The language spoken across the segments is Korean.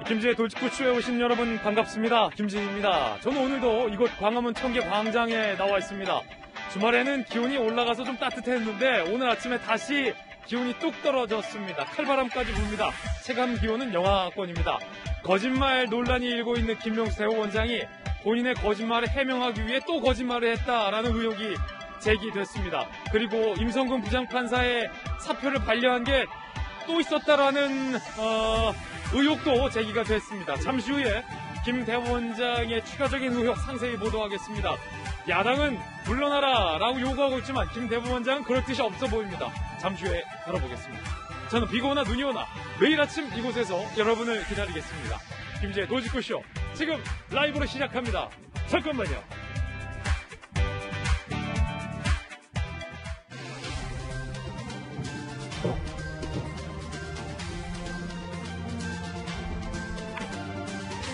김진의 돌직구쇼에 오신 여러분 반갑습니다. 김진입니다. 저는 오늘도 이곳 광화문 청계 광장에 나와 있습니다. 주말에는 기온이 올라가서 좀 따뜻했는데 오늘 아침에 다시 기온이 뚝 떨어졌습니다. 칼바람까지 붑니다. 체감 기온은 영하권입니다. 거짓말 논란이 일고 있는 김명수 대법원장이 본인의 거짓말을 해명하기 위해 또 거짓말을 했다라는 의혹이 제기됐습니다. 그리고 임성근 부장판사의 사표를 반려한 게 또 있었다라는 의혹도 제기가 됐습니다. 잠시 후에 김 대법원장의 추가적인 의혹 상세히 보도하겠습니다. 야당은 물러나라 라고 요구하고 있지만 김 대법원장은 그럴 뜻이 없어 보입니다. 잠시 후에 다뤄보겠습니다. 저는 비가 오나 눈이 오나 매일 아침 이곳에서 여러분을 기다리겠습니다. 김지의 돌직구쇼 지금 라이브로 시작합니다. 잠깐만요.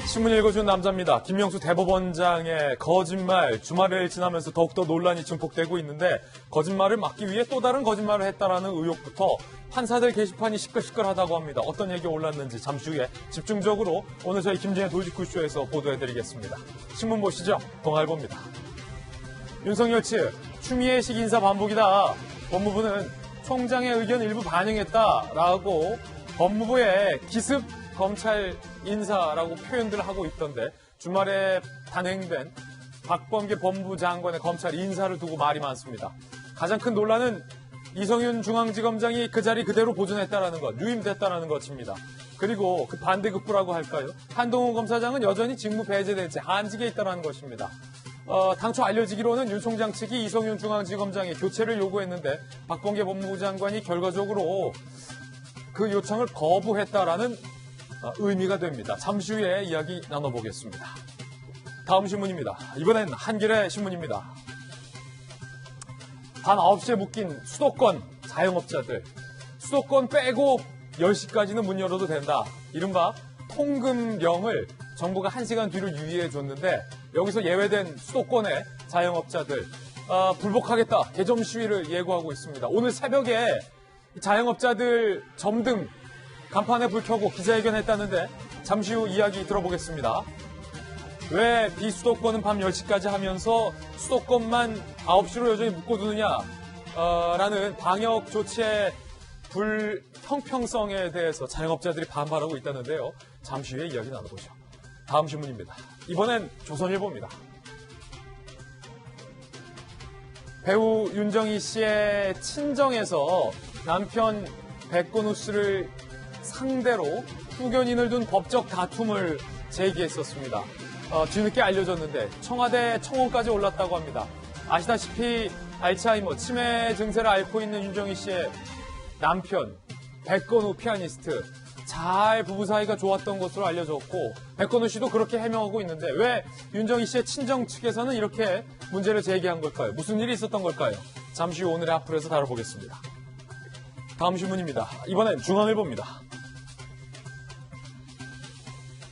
신문 읽어준 남자입니다. 김명수 대법원장의 거짓말, 주말을 지나면서 더욱더 논란이 증폭되고 있는데 거짓말을 막기 위해 또 다른 거짓말을 했다라는 의혹부터 판사들 게시판이 시끌시끌하다고 합니다. 어떤 얘기가 올랐는지 잠시 후에 집중적으로 오늘 저희 김진의 돌직구쇼에서 보도해드리겠습니다. 신문 보시죠. 동아일보입니다. 윤석열 측 추미애식 인사 반복이다. 법무부는 총장의 의견 일부 반영했다라고 법무부의 기습 검찰 인사라고 표현들을 하고 있던데 주말에 단행된 박범계 법무부 장관의 검찰 인사를 두고 말이 많습니다. 가장 큰 논란은 이성윤 중앙지검장이 그 자리 그대로 보존했다라는 것, 유임됐다라는 것입니다. 그리고 그 반대급부라고 할까요? 한동훈 검사장은 여전히 직무 배제된 채 한직에 있다라는 것입니다. 당초 알려지기로는 윤 총장 측이 이성윤 중앙지검장의 교체를 요구했는데 박범계 법무부 장관이 결과적으로 그 요청을 거부했다라는 의미가 됩니다. 잠시 후에 이야기 나눠보겠습니다. 다음 신문입니다. 이번엔 한겨레 신문입니다. 밤 9시에 묶인 수도권 자영업자들. 수도권 빼고 10시까지는 문 열어도 된다. 이른바 통금령을 정부가 1시간 뒤로 유예해 줬는데 여기서 예외된 수도권의 자영업자들 불복하겠다. 개점 시위를 예고하고 있습니다. 오늘 새벽에 자영업자들 점등 간판에 불 켜고 기자회견했다는데 잠시 후 이야기 들어보겠습니다. 왜 비수도권은 밤 10시까지 하면서 수도권만 9시로 여전히 묶어두느냐 라는 방역 조치의 불형평성에 대해서 자영업자들이 반발하고 있다는데요. 잠시 후에 이야기 나눠보죠. 다음 신문입니다. 이번엔 조선일보입니다. 배우 윤정희 씨의 친정에서 남편 백건우 씨를 상대로 후견인을 둔 법적 다툼을 제기했었습니다. 뒤늦게 알려졌는데 청와대 청원까지 올랐다고 합니다. 아시다시피 알츠하이머 치매 증세를 앓고 있는 윤정희 씨의 남편 백건우 피아니스트 잘 부부 사이가 좋았던 것으로 알려졌고 백건우 씨도 그렇게 해명하고 있는데 왜 윤정희 씨의 친정 측에서는 이렇게 문제를 제기한 걸까요? 무슨 일이 있었던 걸까요? 잠시 후 오늘의 앞으로에서 다뤄보겠습니다. 다음 신문입니다. 이번엔 중앙일보입니다.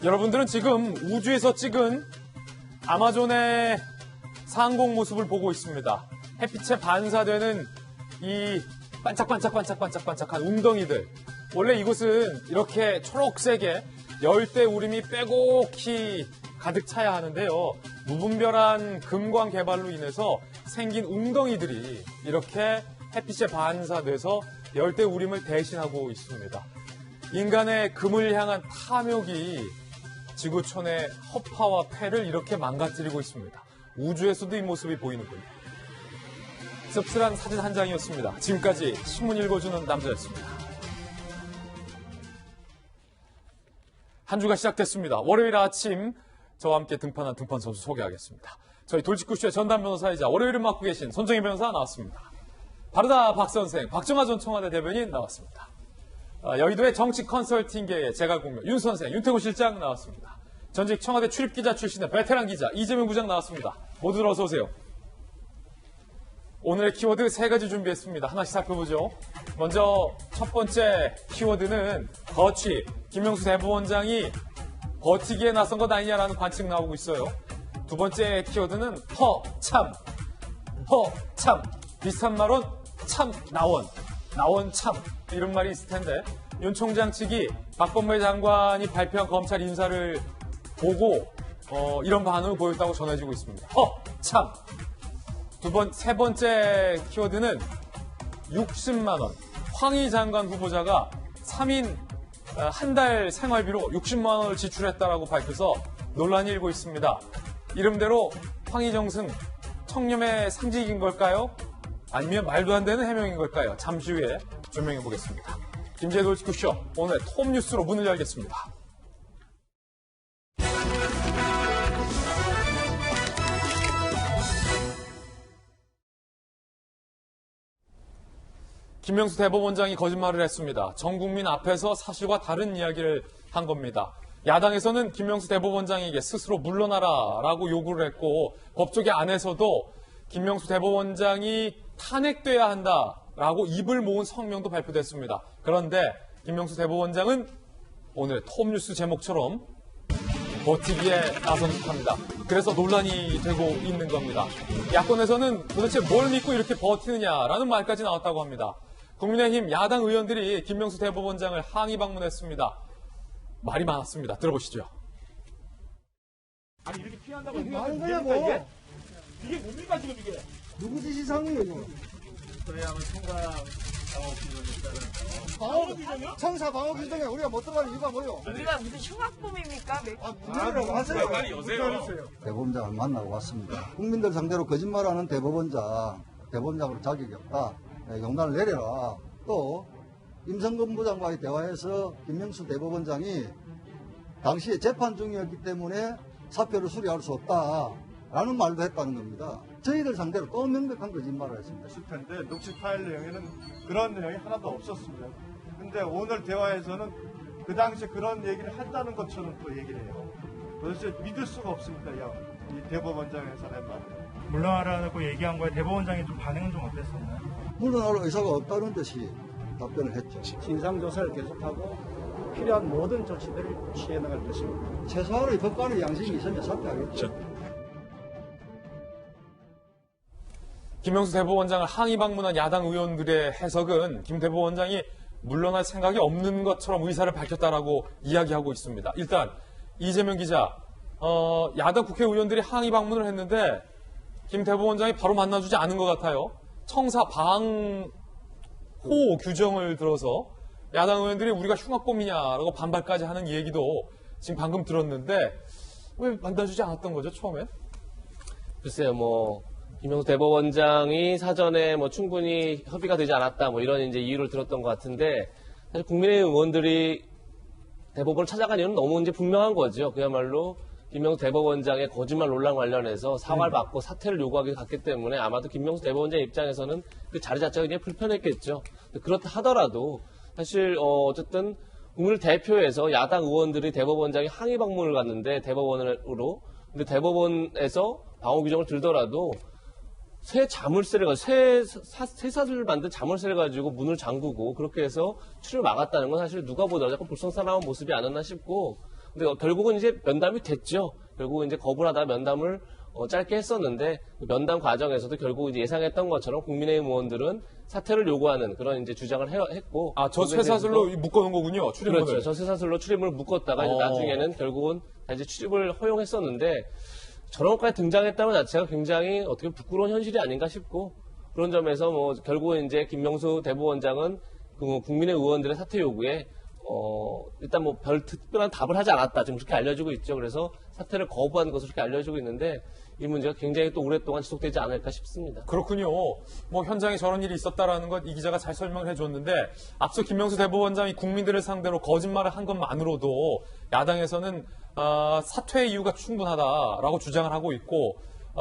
여러분들은 지금 우주에서 찍은 아마존의 상공 모습을 보고 있습니다. 햇빛에 반사되는 이 반짝반짝반짝반짝반짝한 웅덩이들. 원래 이곳은 이렇게 초록색의 열대우림이 빼곡히 가득 차야 하는데요. 무분별한 금광 개발로 인해서 생긴 웅덩이들이 이렇게 햇빛에 반사돼서 열대우림을 대신하고 있습니다. 인간의 금을 향한 탐욕이 지구촌의 허파와 폐를 이렇게 망가뜨리고 있습니다. 우주에서도 이 모습이 보이는군요. 씁쓸한 사진 한 장이었습니다. 지금까지 신문 읽어주는 남자였습니다. 한 주가 시작됐습니다. 월요일 아침 저와 함께 등판한 등판 선수 소개하겠습니다. 저희 돌직구쇼의 전담 변호사이자 월요일을 맡고 계신 손정희 변호사 나왔습니다. 바르다 박선생, 박정하 전 청와대 대변인 나왔습니다. 여의도의 정치 컨설팅계의 제갈공명 윤 선생, 윤태구 실장 나왔습니다. 전직 청와대 출입기자 출신의 베테랑 기자 이재명 부장 나왔습니다. 모두들 어서 오세요. 오늘의 키워드 3가지 준비했습니다. 하나씩 살펴보죠. 먼저 첫 번째 키워드는 버치. 김명수 대법원장이 버티기에 나선 것 아니냐라는 관측 나오고 있어요. 두 번째 키워드는 허참. 비슷한 말은 참 나원 참 이런 말이 있을 텐데 윤 총장 측이 박범계 장관이 발표한 검찰 인사를 보고 이런 반응을 보였다고 전해지고 있습니다. 참! 세 번째 키워드는 60만 원. 황희 장관 후보자가 3인 한 달 생활비로 60만 원을 지출했다라고 밝혀서 논란이 일고 있습니다. 이름대로 황희정승 청렴의 상징인 걸까요? 아니면 말도 안 되는 해명인 걸까요? 잠시 후에 조명해 보겠습니다. 김재의 돌직구쇼, 오늘 톱뉴스로 문을 열겠습니다. 김명수 대법원장이 거짓말을 했습니다. 전 국민 앞에서 사실과 다른 이야기를 한 겁니다. 야당에서는 김명수 대법원장에게 스스로 물러나라라고 요구를 했고 법조계 안에서도 김명수 대법원장이 탄핵돼야 한다라고 입을 모은 성명도 발표됐습니다. 그런데 김명수 대법원장은 오늘 톱뉴스 제목처럼 버티기에 나선 듯합니다. 그래서 논란이 되고 있는 겁니다. 야권에서는 도대체 뭘 믿고 이렇게 버티느냐라는 말까지 나왔다고 합니다. 국민의힘 야당 의원들이 김명수 대법원장을 항의 방문했습니다. 말이 많았습니다. 들어보시죠. 아니 이렇게 피한다고 생각하면 됩니까 이게 뭡니까 지금 이게? 누구 지시상이에요 이거? 그래야만 청사 청사 방어 규정에 우리가 못 들어가는 이유가 뭐예요? 우리가 무슨 흉악범입니까? 문제라고 하세요. 빨리 여세요. 대법원장을 만나고 왔습니다. 국민들 상대로 거짓말하는 대법원장으로 자격이 없다. 용단을 내려라. 또 임성근 부장과의 대화에서 김명수 대법원장이 당시에 재판 중이었기 때문에 사표를 수리할 수 없다라는 말도 했다는 겁니다. 저희들 상대로 또 명백한 거짓말을 했습니다. 있을 텐데 녹취 파일 내용에는 그런 내용이 하나도 없었습니다. 근데 오늘 대화에서는 그 당시에 그런 얘기를 한다는 것처럼 또 얘기를 해요. 도대체 믿을 수가 없습니다. 이 대법원장의 사람 말. 물러나라고 얘기한 거에 대법원장이 좀 반응은 좀 어땠었나요? 물러날 의사가 없다는 듯이 답변을 했죠. 진상조사를 계속하고 필요한 모든 조치들을 취해 나갈 것입니다. 최소한의 법관의 양심이 있으면 사퇴하겠죠. 김명수 대법원장을 항의 방문한 야당 의원들의 해석은 김 대법원장이 물러날 생각이 없는 것처럼 의사를 밝혔다라고 이야기하고 있습니다. 일단 이재명 기자, 야당 국회의원들이 항의 방문을 했는데 김 대법원장이 바로 만나주지 않은 것 같아요. 청사 방호 규정을 들어서 야당 의원들이 우리가 흉악범이냐라고 반발까지 하는 얘기도 지금 방금 들었는데 왜 만나주지 않았던 거죠, 처음에? 글쎄요, 김명수 대법원장이 사전에 충분히 협의가 되지 않았다, 이런 이제 이유를 들었던 것 같은데, 사실 국민의힘 의원들이 대법원을 찾아간 이유는 너무 이제 분명한 거죠. 그야말로 김명수 대법원장의 거짓말 논란 관련해서 사과를 받고 사퇴를 요구하기 갔기 때문에 아마도 김명수 대법원장 입장에서는 그 자리 자체가 굉장히 불편했겠죠. 그렇다 하더라도 사실 어쨌든 국민을 대표해서 야당 의원들이 대법원장이 항의 방문을 갔는데 대법원으로, 근데 대법원에서 방호 규정을 들더라도 새 자물쇠를 가지고 쇠사슬을 만든 자물쇠를 가지고 문을 잠그고 그렇게 해서 출입을 막았다는 건 사실 누가 보더라도 약간 불성사나운 모습이 아니었나 싶고, 근데 결국은 이제 면담이 됐죠. 결국은 이제 거부를 하다가 면담을 짧게 했었는데 그 면담 과정에서도 결국 이제 예상했던 것처럼 국민의힘 의원들은 사퇴를 요구하는 그런 이제 주장을 했고. 저 쇠사슬로 묶어놓은 거군요. 출입문을. 그렇죠. 저 쇠사슬로 출입문을 묶었다가 이제 나중에는 결국은 이제 출입을 허용했었는데 저런 것까지 등장했다는 자체가 굉장히 어떻게 부끄러운 현실이 아닌가 싶고, 그런 점에서 결국은 이제 김명수 대법원장은 국민의 의원들의 사퇴 요구에 일단 별 특별한 답을 하지 않았다, 지금 그렇게 알려지고 있죠. 그래서 사퇴를 거부한 것으로 그렇게 알려지고 있는데 이 문제가 굉장히 또 오랫동안 지속되지 않을까 싶습니다. 그렇군요. 현장에 저런 일이 있었다라는 것 이 기자가 잘 설명을 해줬는데, 앞서 김명수 대법원장이 국민들을 상대로 거짓말을 한 것만으로도 야당에서는 사퇴의 이유가 충분하다라고 주장을 하고 있고,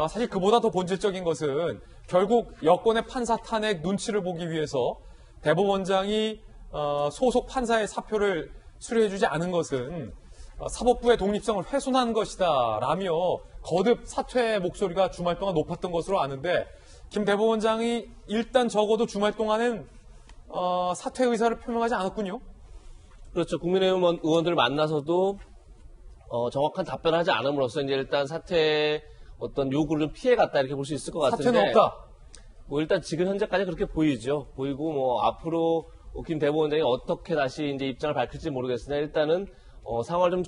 사실 그보다 더 본질적인 것은 결국 여권의 판사 탄핵 눈치를 보기 위해서 대법원장이 소속 판사의 사표를 수리해주지 않은 것은 사법부의 독립성을 훼손한 것이다 라며 거듭 사퇴의 목소리가 주말 동안 높았던 것으로 아는데, 김 대법원장이 일단 적어도 주말 동안은 사퇴 의사를 표명하지 않았군요. 그렇죠. 국민의힘 의원들을 만나서도 정확한 답변을 하지 않음으로써 이제 일단 사퇴의 어떤 요구를 좀 피해갔다 이렇게 볼 수 있을 것 같은데, 사퇴는 없다. 일단 지금 현재까지 그렇게 보이죠. 보이고 앞으로 김 대법원장이 어떻게 다시 이제 입장을 밝힐지 모르겠으나 일단은 상황을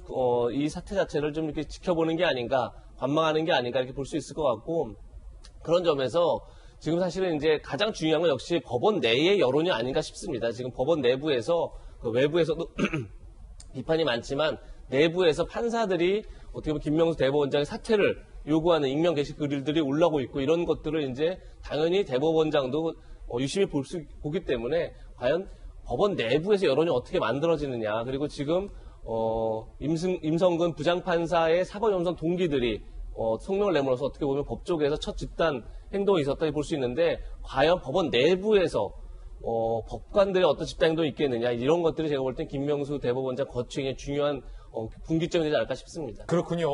이 사태 자체를 좀 이렇게 지켜보는 게 아닌가, 관망하는 게 아닌가 이렇게 볼 수 있을 것 같고, 그런 점에서 지금 사실은 이제 가장 중요한 건 역시 법원 내의 여론이 아닌가 싶습니다. 지금 법원 내부에서 그 외부에서도 비판이 많지만 내부에서 판사들이 어떻게 보면 김명수 대법원장의 사퇴를 요구하는 익명 게시글들이 올라오고 있고, 이런 것들을 이제 당연히 대법원장도 유심히 보기 때문에 과연 법원 내부에서 여론이 어떻게 만들어지느냐, 그리고 지금 임성근 부장판사의 사법연수원 동기들이 성명을 내므로써 어떻게 보면 법 쪽에서 첫 집단 행동이 있었다고 볼 수 있는데, 과연 법원 내부에서 법관들의 어떤 집단 행동이 있겠느냐, 이런 것들이 제가 볼 땐 김명수 대법원장 거취의 중요한 분기점이 되지 않을까 싶습니다. 그렇군요.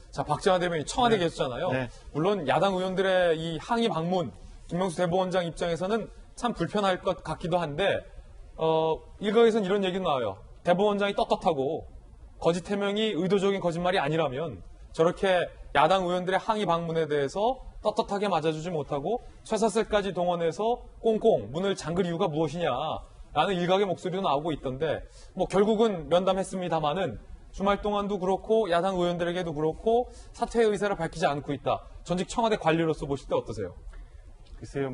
자, 박재환 대변인 청와대에 계셨잖아요. 네. 물론 야당 의원들의 이 항의 방문, 김명수 대법원장 입장에서는 참 불편할 것 같기도 한데, 일각에서는 이런 얘기도 나와요. 대법원장이 떳떳하고 거짓 해명이 의도적인 거짓말이 아니라면 저렇게 야당 의원들의 항의 방문에 대해서 떳떳하게 맞아주지 못하고 쇠사슬까지 동원해서 꽁꽁 문을 잠글 이유가 무엇이냐라는 일각의 목소리도 나오고 있던데, 뭐 결국은 면담했습니다마는 주말 동안도 그렇고 야당 의원들에게도 그렇고 사퇴의 의사를 밝히지 않고 있다. 전직 청와대 관리로서 보실 때 어떠세요? 글쎄요,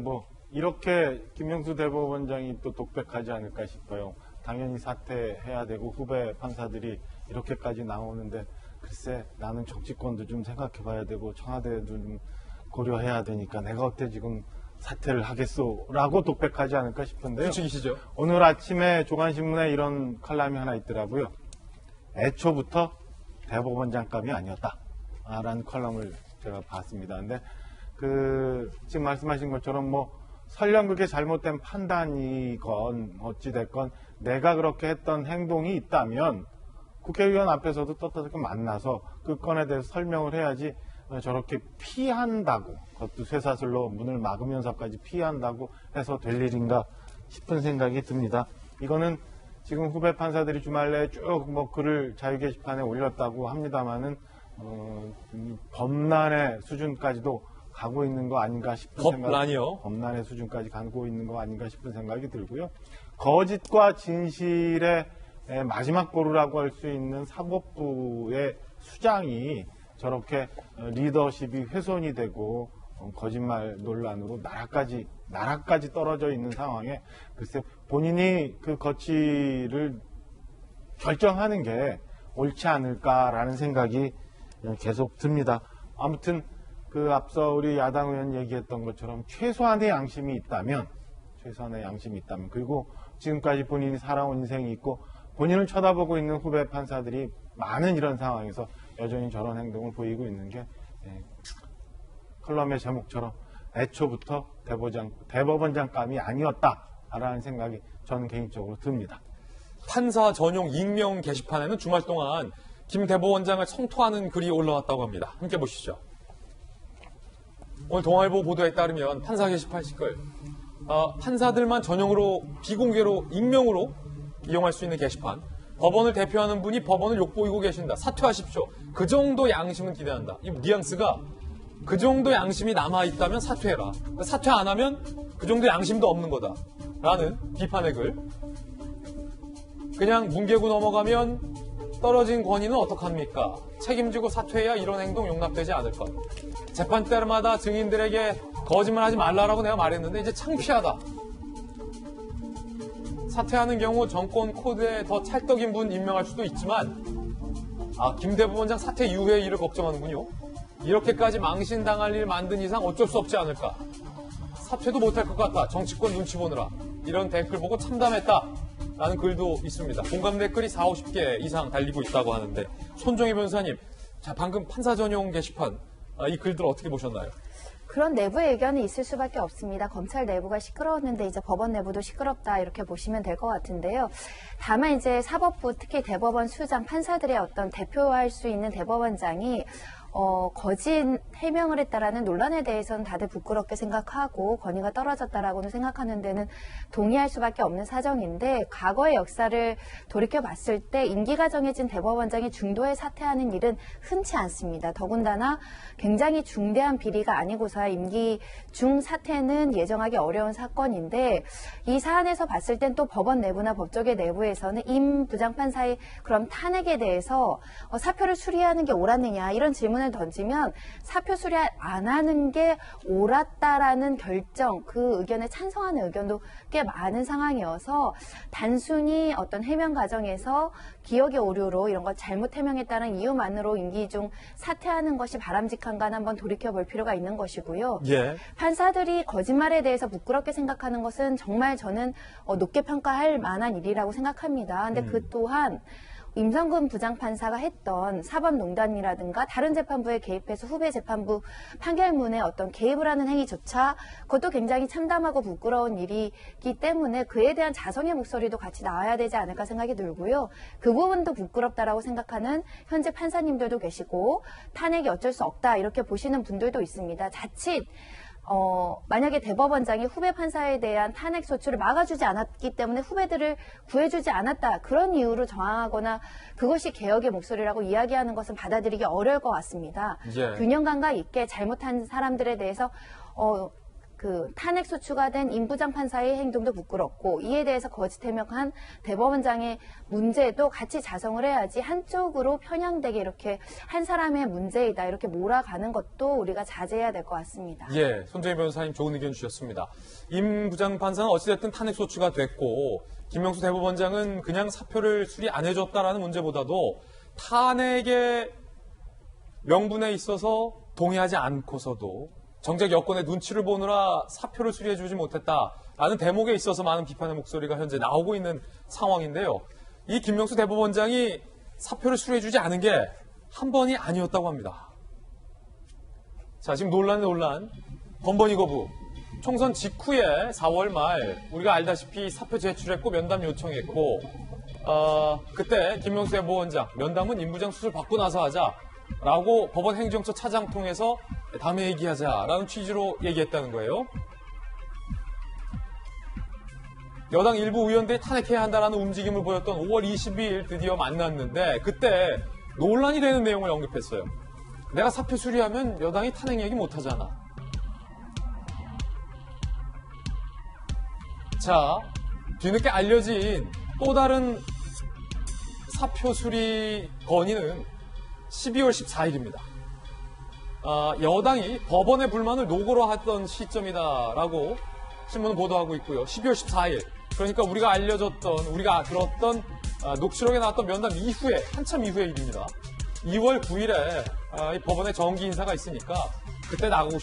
이렇게 김명수 대법원장이 또 독백하지 않을까 싶어요. 당연히 사퇴해야 되고 후배 판사들이 이렇게까지 나오는데, 글쎄 나는 정치권도 좀 생각해 봐야 되고 청와대도 좀 고려해야 되니까 내가 어때 지금 사퇴를 하겠소 라고 독백하지 않을까 싶은데요. 추측이시죠? 오늘 아침에 조간신문에 이런 칼럼이 하나 있더라고요. 애초부터 대법원장감이 아니었다 라는 컬럼을 제가 봤습니다. 근데 지금 말씀하신 것처럼 설령 그게 잘못된 판단이건 어찌됐건 내가 그렇게 했던 행동이 있다면 국회의원 앞에서도 떳떳하게 만나서 그 건에 대해서 설명을 해야지, 저렇게 피한다고, 그것도 쇠사슬로 문을 막으면서까지 피한다고 해서 될 일인가 싶은 생각이 듭니다. 이거는 지금 후배 판사들이 주말 내에 쭉 글을 자유 게시판에 올렸다고 합니다만은 범란의 수준까지도 가고 있는 거 아닌가 싶은 법란이요? 범란의 수준까지 가고 있는 거 아닌가 싶은 생각이 들고요. 거짓과 진실의 마지막 보루라고 할 수 있는 사법부의 수장이 저렇게 리더십이 훼손이 되고 거짓말 논란으로 나라까지 떨어져 있는 상황에 글쎄 본인이 그 거취를 결정하는 게 옳지 않을까라는 생각이 계속 듭니다. 아무튼 앞서 우리 야당 의원 얘기했던 것처럼 최소한의 양심이 있다면, 그리고 지금까지 본인이 살아온 인생이 있고 본인을 쳐다보고 있는 후배 판사들이 많은 이런 상황에서 여전히 저런 행동을 보이고 있는 게 컬럼의 제목처럼 애초부터 대법원장감이 아니었다라는 생각이 저는 개인적으로 듭니다. 판사 전용 익명 게시판에는 주말 동안 김 대법원장을 성토하는 글이 올라왔다고 합니다. 함께 보시죠. 오늘 동아일보 보도에 따르면 판사 게시판 시글, 판사들만 전용으로 비공개로 익명으로 이용할 수 있는 게시판, 법원을 대표하는 분이 법원을 욕보이고 계신다, 사퇴하십시오, 그 정도 양심은 기대한다. 이 뉘앙스가 그 정도 양심이 남아있다면 사퇴해라, 사퇴 안 하면 그 정도 양심도 없는 거다 라는 비판의 글. 그냥 뭉개고 넘어가면 떨어진 권위는 어떡합니까? 책임지고 사퇴해야 이런 행동 용납되지 않을 것. 재판 때마다 증인들에게 거짓말하지 말라라고 내가 말했는데 이제 창피하다. 사퇴하는 경우 정권 코드에 더 찰떡인 분 임명할 수도 있지만, 김 대법원장 사퇴 이후의 일을 걱정하는군요. 이렇게까지 망신당할 일 만든 이상 어쩔 수 없지 않을까. 사퇴도 못할 것 같다, 정치권 눈치 보느라. 이런 댓글 보고 참담했다 라는 글도 있습니다. 공감 댓글이 40-50개 이상 달리고 있다고 하는데, 손정희 변호사님, 자, 방금 판사 전용 게시판 이 글들 어떻게 보셨나요? 그런 내부 의견이 있을 수밖에 없습니다. 검찰 내부가 시끄러웠는데 이제 법원 내부도 시끄럽다, 이렇게 보시면 될 것 같은데요. 다만 이제 사법부, 특히 대법원 수장, 판사들의 어떤 대표할 수 있는 대법원장이 거짓 해명을 했다라는 논란에 대해서는 다들 부끄럽게 생각하고 권위가 떨어졌다라고는 생각하는 데는 동의할 수밖에 없는 사정인데 과거의 역사를 돌이켜 봤을 때 임기가 정해진 대법원장이 중도에 사퇴하는 일은 흔치 않습니다. 더군다나 굉장히 중대한 비리가 아니고서야 임기 중 사퇴는 예정하기 어려운 사건인데 이 사안에서 봤을 땐 또 법원 내부나 법조계 내부에서는 임 부장판사의 그럼 탄핵에 대해서 사표를 수리하는 게 옳았느냐 이런 질문을 던지면 사표 수리 안 하는 게 옳았다라는 결정 그 의견에 찬성하는 의견도 꽤 많은 상황이어서 단순히 어떤 해명 과정에서 기억의 오류로 이런 걸 잘못 해명했다는 이유만으로 임기 중 사퇴하는 것이 바람직한가 한번 돌이켜볼 필요가 있는 것이고요. 예. 판사들이 거짓말에 대해서 부끄럽게 생각하는 것은 정말 저는 높게 평가할 만한 일이라고 생각합니다. 근데 그 또한 임성근 부장판사가 했던 사법농단이라든가 다른 재판부에 개입해서 후배 재판부 판결문에 어떤 개입을 하는 행위조차 그것도 굉장히 참담하고 부끄러운 일이기 때문에 그에 대한 자성의 목소리도 같이 나와야 되지 않을까 생각이 들고요. 그 부분도 부끄럽다라고 생각하는 현재 판사님들도 계시고 탄핵이 어쩔 수 없다 이렇게 보시는 분들도 있습니다. 자칫 만약에 대법원장이 후배 판사에 대한 탄핵 소추를 막아주지 않았기 때문에 후배들을 구해주지 않았다. 그런 이유로 저항하거나 그것이 개혁의 목소리라고 이야기하는 것은 받아들이기 어려울 것 같습니다. 예. 균형 감각 있게 잘못한 사람들에 대해서 그 탄핵 소추가 된 임 부장판사의 행동도 부끄럽고 이에 대해서 거짓 해명한 대법원장의 문제도 같이 자성을 해야지 한쪽으로 편향되게 이렇게 한 사람의 문제이다 이렇게 몰아가는 것도 우리가 자제해야 될 것 같습니다. 예, 손정희 변호사님 좋은 의견 주셨습니다. 임 부장판사는 어찌됐든 탄핵 소추가 됐고 김명수 대법원장은 그냥 사표를 수리 안 해줬다라는 문제보다도 탄핵의 명분에 있어서 동의하지 않고서도 정작 여권의 눈치를 보느라 사표를 수리해주지 못했다라는 대목에 있어서 많은 비판의 목소리가 현재 나오고 있는 상황인데요. 이 김명수 대법원장이 사표를 수리해주지 않은 게 한 번이 아니었다고 합니다. 자, 지금 논란. 번번이 거부. 총선 직후에 4월 말 우리가 알다시피 사표 제출했고 면담 요청했고 그때 김명수 대법원장 면담은 임 부장 수술 받고 나서 하자라고 법원 행정처 차장 통해서 다음에 얘기하자라는 취지로 얘기했다는 거예요. 여당 일부 의원들이 탄핵해야 한다라는 움직임을 보였던 5월 22일 드디어 만났는데 그때 논란이 되는 내용을 언급했어요. 내가 사표 수리하면 여당이 탄핵 얘기 못하잖아. 자, 뒤늦게 알려진 또 다른 사표 수리 건의는 12월 14일입니다. 여당이 법원의 불만을 노고로 했던 시점이다라고 신문은 보도하고 있고요. 12월 14일. 그러니까 우리가 들었던 녹취록에 나왔던 면담 이후에, 한참 이후의 일입니다. 2월 9일에 이 법원에 정기 인사가 있으니까 그때 나가고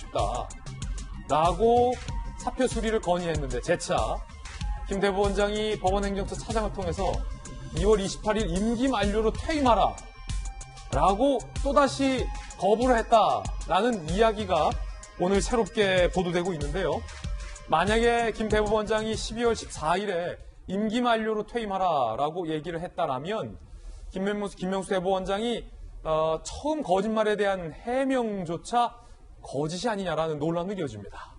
싶다라고 사표 수리를 건의했는데 재차 김 대법원장이 법원 행정처 차장을 통해서 2월 28일 임기 만료로 퇴임하라 라고 또다시 거부를 했다라는 이야기가 오늘 새롭게 보도되고 있는데요. 만약에 김 대법원장이 12월 14일에 임기 만료로 퇴임하라라고 얘기를 했다라면 김명수 대법원장이 처음 거짓말에 대한 해명조차 거짓이 아니냐라는 논란도 이어집니다.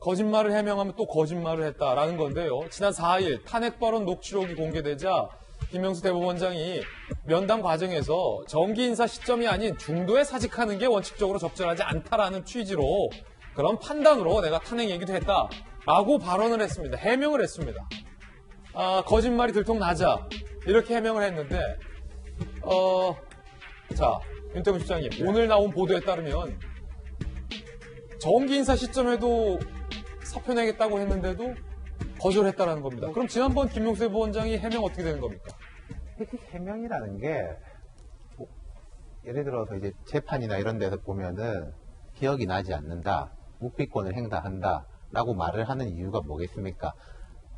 거짓말을 해명하면 또 거짓말을 했다라는 건데요. 지난 4일 탄핵 발언 녹취록이 공개되자 김명수 대법원장이 면담 과정에서 정기 인사 시점이 아닌 중도에 사직하는 게 원칙적으로 적절하지 않다라는 취지로 그런 판단으로 내가 탄핵 얘기도 했다라고 발언을 했습니다. 해명을 했습니다. 거짓말이 들통나자 이렇게 해명을 했는데 자, 윤태곤 실장님 오늘 나온 보도에 따르면 정기 인사 시점에도 사표 내겠다고 했는데도 거절했다라는 겁니다. 그럼 지난번 김명수 대법원장이 해명 어떻게 되는 겁니까? 해명이라는 게 예를 들어서 이제 재판이나 이런 데서 보면은 기억이 나지 않는다, 묵비권을 행사한다라고 말을 하는 이유가 뭐겠습니까?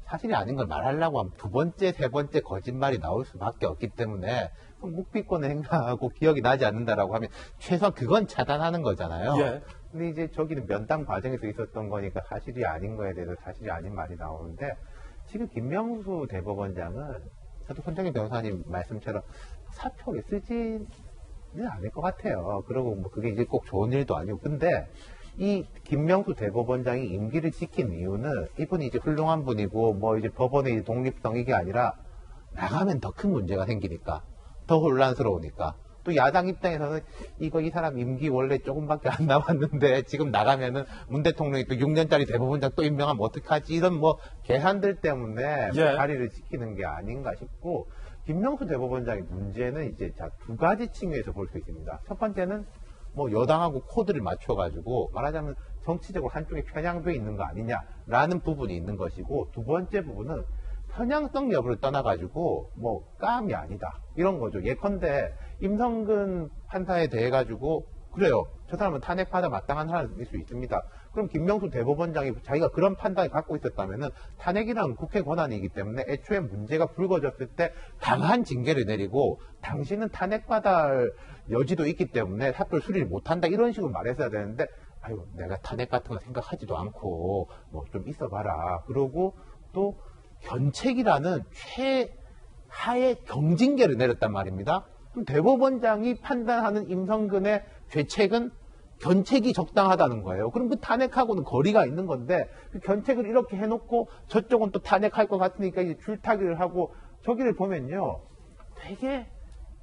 사실이 아닌 걸 말하려고 하면 두 번째, 세 번째 거짓말이 나올 수밖에 없기 때문에 묵비권을 행사하고 기억이 나지 않는다라고 하면 최소한 그건 차단하는 거잖아요. 예. 근데 이제 저기는 면담 과정에서 있었던 거니까 사실이 아닌 거에 대해서 사실이 아닌 말이 나오는데 지금 김명수 대법원장은 저도 손정희 변호사님 말씀처럼 사표를 쓰지는 않을 것 같아요. 그리고 뭐 그게 이제 꼭 좋은 일도 아니고. 근데 이 김명수 대법원장이 임기를 지킨 이유는 이분이 이제 훌륭한 분이고 뭐 이제 법원의 독립성 이게 아니라 나가면 더 큰 문제가 생기니까, 더 혼란스러우니까. 또 야당 입장에서는 이 사람 임기 원래 조금밖에 안 남았는데 지금 나가면은 문 대통령이 또 6년짜리 대법원장 또 임명하면 어떡하지, 이런 뭐 계산들 때문에 자리를 지키는 게 아닌가 싶고, 김명수 대법원장의 문제는 이제 두 가지 층위에서 볼 수 있습니다. 첫 번째는 뭐 여당하고 코드를 맞춰가지고 말하자면 정치적으로 한쪽에 편향돼 있는 거 아니냐라는 부분이 있는 것이고, 두 번째 부분은 편향성 여부를 떠나가지고 뭐 깜이 아니다 이런 거죠. 예컨대 임성근 판사에 대해 가지고 그래요, 저 사람은 탄핵받아 마땅한 사람일 수 있습니다. 그럼 김명수 대법원장이 자기가 그런 판단을 갖고 있었다면은 탄핵이란 국회 권한이기 때문에 애초에 문제가 불거졌을 때 강한 징계를 내리고 당신은 탄핵받을 여지도 있기 때문에 사표를 수리를 못한다 이런 식으로 말했어야 되는데, 아유 내가 탄핵 같은 거 생각하지도 않고 뭐 좀 있어봐라 그러고 또 견책이라는 최하의 경징계를 내렸단 말입니다. 그럼 대법원장이 판단하는 임성근의 죄책은 견책이 적당하다는 거예요. 그럼 그 탄핵하고는 거리가 있는 건데, 그 견책을 이렇게 해놓고 저쪽은 또 탄핵할 것 같으니까 이제 줄타기를 하고, 저기를 보면요, 되게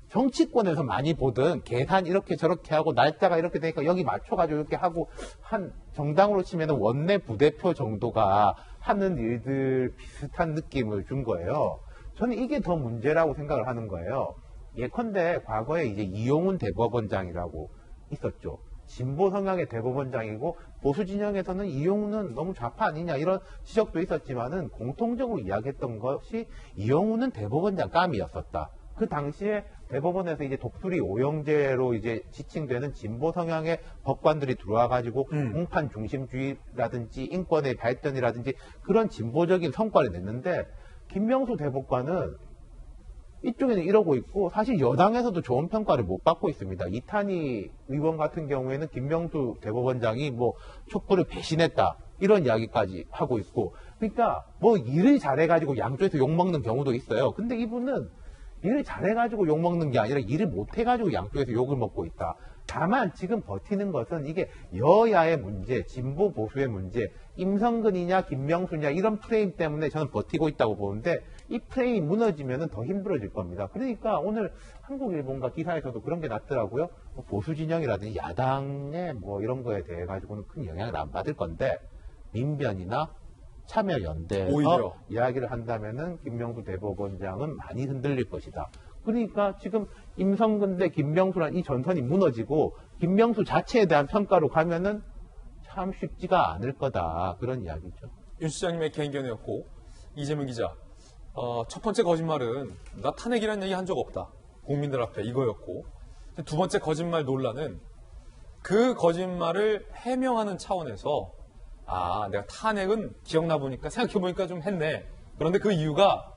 정치권에서 많이 보던 계산 이렇게 저렇게 하고 날짜가 이렇게 되니까 여기 맞춰가지고 이렇게 하고, 한 정당으로 치면 원내 부대표 정도가 하는 일들 비슷한 느낌을 준 거예요. 저는 이게 더 문제라고 생각을 하는 거예요. 예컨대 과거에 이제 이용훈 대법원장이라고 있었죠. 진보 성향의 대법원장이고 보수 진영에서는 이용훈은 너무 좌파 아니냐 이런 지적도 있었지만은 공통적으로 이야기했던 것이 이용훈은 대법원장 감이었었다. 그 당시에 대법원에서 이제 독수리 오영제로 이제 지칭되는 진보 성향의 법관들이 들어와가지고 공판 중심주의라든지 인권의 발전이라든지 그런 진보적인 성과를 냈는데, 김명수 대법관은 이쪽에는 이러고 있고 사실 여당에서도 좋은 평가를 못 받고 있습니다. 이탄희 의원 같은 경우에는 김명수 대법원장이 뭐 촛불을 배신했다 이런 이야기까지 하고 있고, 그러니까 뭐 일을 잘해가지고 양쪽에서 욕먹는 경우도 있어요. 근데 이분은 일을 잘해가지고 욕먹는 게 아니라 일을 못해가지고 양쪽에서 욕을 먹고 있다. 다만 지금 버티는 것은 이게 여야의 문제, 진보 보수의 문제, 임성근이냐 김명수냐 이런 프레임 때문에 저는 버티고 있다고 보는데, 이 프레임이 무너지면 더 힘들어질 겁니다. 그러니까 오늘 한국일보인가 기사에서도 그런 게 났더라고요. 보수 진영이라든지 야당의 뭐 이런 거에 대해 가지고는 큰 영향을 안 받을 건데, 민변이나 참여연대에서 오히려 이야기를 한다면은 김명수 대법원장은 많이 흔들릴 것이다. 그러니까 지금 임성근 대 김명수란 이 전선이 무너지고 김명수 자체에 대한 평가로 가면은 참 쉽지가 않을 거다. 그런 이야기죠. 윤 시장님의 개인견이었고, 이재명 기자, 첫 번째 거짓말은 나 탄핵이라는 얘기 한 적 없다. 국민들 앞에 이거였고, 두 번째 거짓말 논란은 그 거짓말을 해명하는 차원에서 내가 탄핵은 기억나 보니까 생각해 보니까 좀 했네. 그런데 그 이유가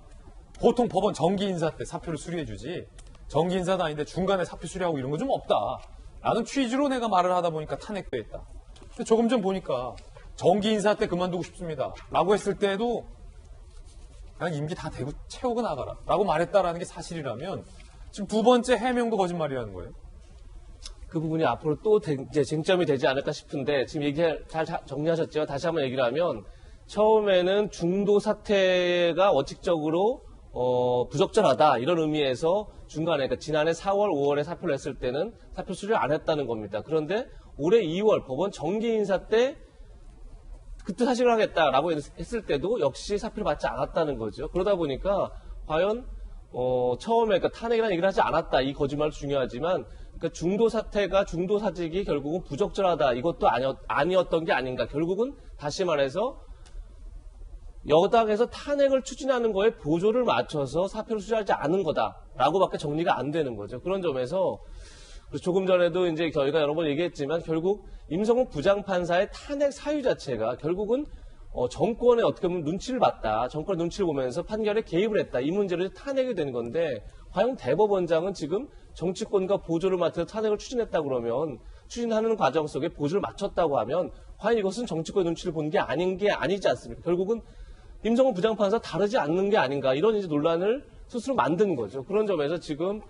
보통 법원 정기 인사 때 사표를 수리해 주지, 정기 인사도 아닌데 중간에 사표 수리하고 이런 거 좀 없다 라는 취지로 내가 말을 하다 보니까 탄핵됐다. 근데 조금 전 보니까 정기 인사 때 그만두고 싶습니다 라고 했을 때도 그냥 임기 다 대고 채우고 나가라 라고 말했다라는 게 사실이라면, 지금 두 번째 해명도 거짓말이라는 거예요. 그 부분이 앞으로 또 이제 쟁점이 되지 않을까 싶은데, 지금 얘기 잘 정리하셨죠? 다시 한번 얘기를 하면, 처음에는 중도 사태가 원칙적으로 부적절하다 이런 의미에서 중간에, 그러니까 지난해 4월, 5월에 사표를 했을 때는 사표 수리를 안 했다는 겁니다. 그런데 올해 2월 법원 정기 인사 때 그때 사실을 하겠다라고 했을 때도 역시 사표를 받지 않았다는 거죠. 그러다 보니까 과연 처음에 그러니까 탄핵이라는 얘기를 하지 않았다, 이 거짓말도 중요하지만, 그러니까 중도 사태가 중도 사직이 결국은 부적절하다, 이것도 아니었던 게 아닌가. 결국은 다시 말해서 여당에서 탄핵을 추진하는 거에 보조를 맞춰서 사표를 수리하지 않은 거다라고밖에 정리가 안 되는 거죠. 그런 점에서 조금 전에도 이제 저희가 여러 번 얘기했지만, 결국 임성근 부장판사의 탄핵 사유 자체가 결국은 정권에 어떻게 보면 눈치를 봤다, 정권의 눈치를 보면서 판결에 개입을 했다, 이 문제로 탄핵이 되는 건데, 과연 대법원장은 지금 정치권과 보조를 맡아서 탄핵을 추진했다 그러면, 추진하는 과정 속에 보조를 맞췄다고 하면 과연 이것은 정치권의 눈치를 본 게 아닌 게 아니지 않습니까? 결국은 임성근 부장판사 다르지 않는 게 아닌가, 이런 이제 논란을 스스로 만든 거죠. 그런 점에서 지금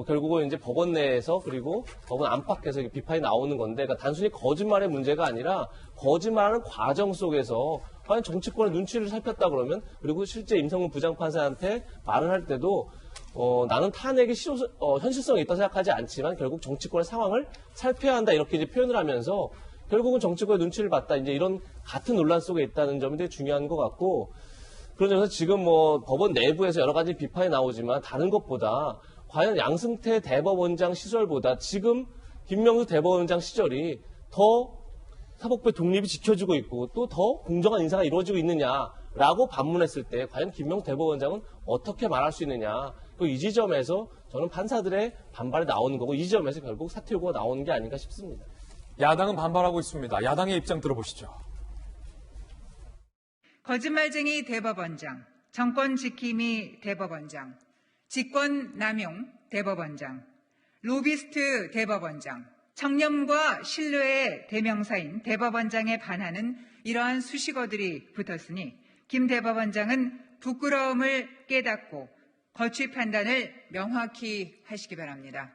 결국은 이제 법원 내에서 그리고 법원 안팎에서 비판이 나오는 건데, 그러니까 단순히 거짓말의 문제가 아니라 거짓말하는 과정 속에서 과연 정치권의 눈치를 살폈다 그러면, 그리고 실제 임성근 부장판사한테 말을 할 때도 나는 탄핵의 현실성이 있다고 생각하지 않지만 결국 정치권의 상황을 살펴야 한다 이렇게 이제 표현을 하면서 결국은 정치권의 눈치를 봤다, 이제 이런 같은 논란 속에 있다는 점이 되게 중요한 것 같고, 그런 점에서 지금 뭐 법원 내부에서 여러 가지 비판이 나오지만 다른 것보다 과연 양승태 대법원장 시절보다 지금 김명수 대법원장 시절이 더 사법부의 독립이 지켜지고 있고 또 더 공정한 인사가 이루어지고 있느냐라고 반문했을 때 과연 김명수 대법원장은 어떻게 말할 수 있느냐. 이 지점에서 저는 판사들의 반발이 나오는 거고, 이 지점에서 결국 사퇴 요구가 나오는 게 아닌가 싶습니다. 야당은 반발하고 있습니다. 야당의 입장 들어보시죠. 거짓말쟁이 대법원장, 정권 지킴이 대법원장, 직권 남용 대법원장, 로비스트 대법원장, 청렴과 신뢰의 대명사인 대법원장에 반하는 이러한 수식어들이 붙었으니 김 대법원장은 부끄러움을 깨닫고 거취 판단을 명확히 하시기 바랍니다.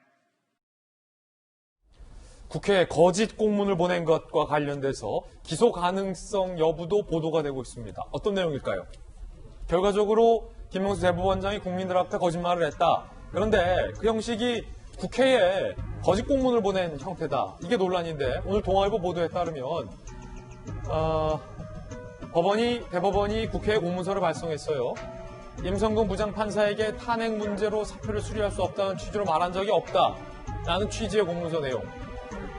국회에 거짓 공문을 보낸 것과 관련돼서 기소 가능성 여부도 보도가 되고 있습니다. 어떤 내용일까요? 결과적으로 김명수 대법원장이 국민들 앞에 거짓말을 했다. 그런데 그 형식이 국회에 거짓 공문을 보낸 형태다. 이게 논란인데, 오늘 동아일보 보도에 따르면 대법원이 국회에 공문서를 발송했어요. 임성근 부장판사에게 탄핵 문제로 사표를 수리할 수 없다는 취지로 말한 적이 없다라는 취지의 공문서 내용.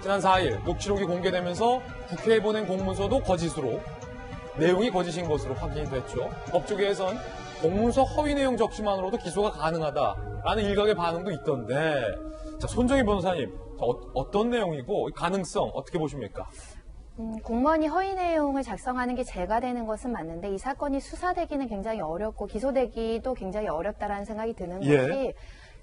지난 4일 녹취록이 공개되면서 국회에 보낸 공문서도 거짓으로, 내용이 거짓인 것으로 확인이 됐죠. 법조계에선 공문서 허위 내용 적시만으로도 기소가 가능하다라는 일각의 반응도 있던데, 자, 손정희 변호사님, 어떤 내용이고 가능성 어떻게 보십니까? 공무원이 허위 내용을 작성하는 게 죄가 되는 것은 맞는데, 이 사건이 수사되기는 굉장히 어렵고 기소되기도 굉장히 어렵다라는 생각이 드는 것이,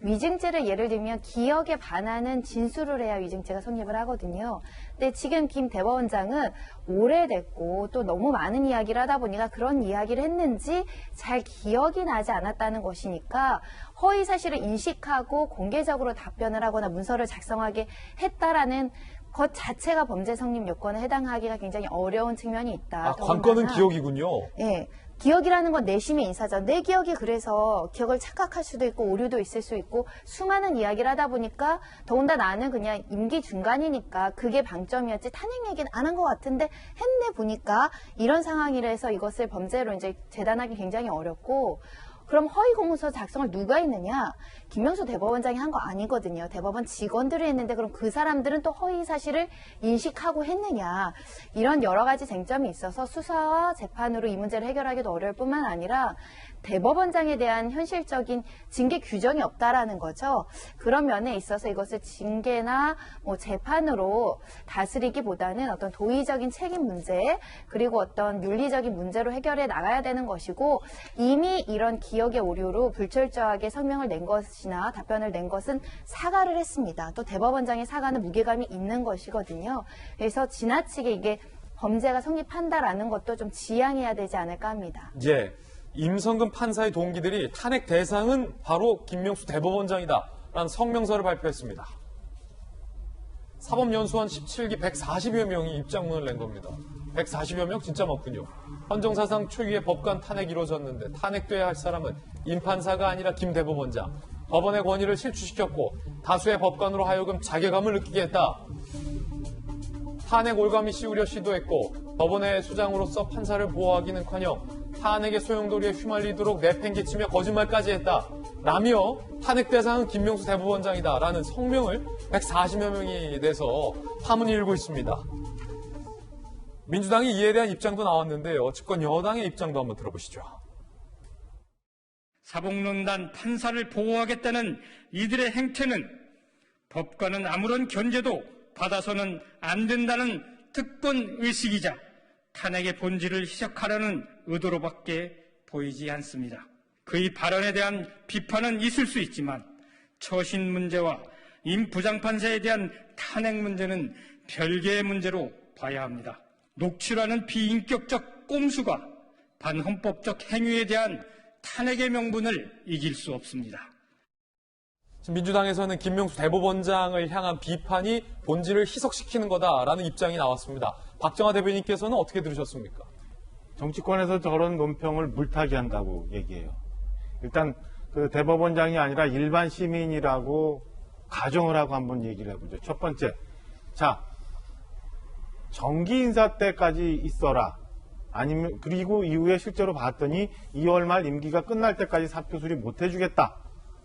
위증죄를 예를 들면 기억에 반하는 진술을 해야 위증죄가 성립을 하거든요. 근데 지금 김 대법원장은 오래됐고 또 너무 많은 이야기를 하다 보니까 그런 이야기를 했는지 잘 기억이 나지 않았다는 것이니까 허위 사실을 인식하고 공개적으로 답변을 하거나 문서를 작성하게 했다라는 것 자체가 범죄 성립 요건에 해당하기가 굉장히 어려운 측면이 있다. 관건은 기억이군요. 네. 기억이라는 건 내심의 인사죠. 내 기억이 그래서 기억을 착각할 수도 있고 오류도 있을 수 있고 수많은 이야기를 하다 보니까, 더군다나 나는 그냥 임기 중간이니까 그게 방점이었지 탄핵 얘기는 안 한 것 같은데 했네 보니까 이런 상황이라서 이것을 범죄로 이제 재단하기 굉장히 어렵고, 그럼 허위 공문서 작성을 누가 했느냐? 김명수 대법원장이 한 거 아니거든요. 대법원 직원들이 했는데 그럼 그 사람들은 또 허위 사실을 인식하고 했느냐? 이런 여러 가지 쟁점이 있어서 수사와 재판으로 이 문제를 해결하기도 어려울 뿐만 아니라 대법원장에 대한 현실적인 징계 규정이 없다라는 거죠. 그런 면에 있어서 이것을 징계나 뭐 재판으로 다스리기보다는 어떤 도의적인 책임 문제, 그리고 어떤 윤리적인 문제로 해결해 나가야 되는 것이고, 이미 이런 기억의 오류로 불철저하게 성명을 낸 것이나 답변을 낸 것은 사과를 했습니다. 또 대법원장의 사과는 무게감이 있는 것이거든요. 그래서 지나치게 이게 범죄가 성립한다라는 것도 좀 지양해야 되지 않을까 합니다. 예. 임성근 판사의 동기들이 탄핵 대상은 바로 김명수 대법원장이다라는 성명서를 발표했습니다. 사법연수원 17기 140여 명이 입장문을 낸 겁니다. 140여 명 진짜 많군요. 헌정사상 초유의 법관 탄핵이 이루어졌는데 탄핵돼야 할 사람은 임 판사가 아니라 김 대법원장. 법원의 권위를 실추시켰고 다수의 법관으로 하여금 자괴감을 느끼게 했다. 탄핵 올가미 씌우려 시도했고 법원의 수장으로서 판사를 보호하기는커녕 탄핵의 소용돌이에 휘말리도록 내팽개치며 거짓말까지 했다. 라며 탄핵 대상은 김명수 대법원장이다. 라는 성명을 140여 명이 내서 파문이 일고 있습니다. 민주당이 이에 대한 입장도 나왔는데요. 집권 여당의 입장도 한번 들어보시죠. 사법농단 판사를 보호하겠다는 이들의 행태는 법과는 아무런 견제도 받아서는 안 된다는 특권 의식이자 탄핵의 본질을 희석하려는 의도로밖에 보이지 않습니다. 그의 발언에 대한 비판은 있을 수 있지만 처신 문제와 임 부장판사에 대한 탄핵 문제는 별개의 문제로 봐야 합니다. 녹취라는 비인격적 꼼수가 반헌법적 행위에 대한 탄핵의 명분을 이길 수 없습니다. 지금 민주당에서는 김명수 대법원장을 향한 비판이 본질을 희석시키는 거다라는 입장이 나왔습니다. 박정하 대변인께서는 어떻게 들으셨습니까? 정치권에서 저런 논평을 물타기 한다고 얘기해요. 일단 그 대법원장이 아니라 일반 시민이라고 가정을 하고 한번 얘기를 해보죠. 첫 번째, 자, 정기 인사 때까지 있어라. 아니면 그리고 이후에 실제로 봤더니 2월 말 임기가 끝날 때까지 사표 수리 못 해주겠다.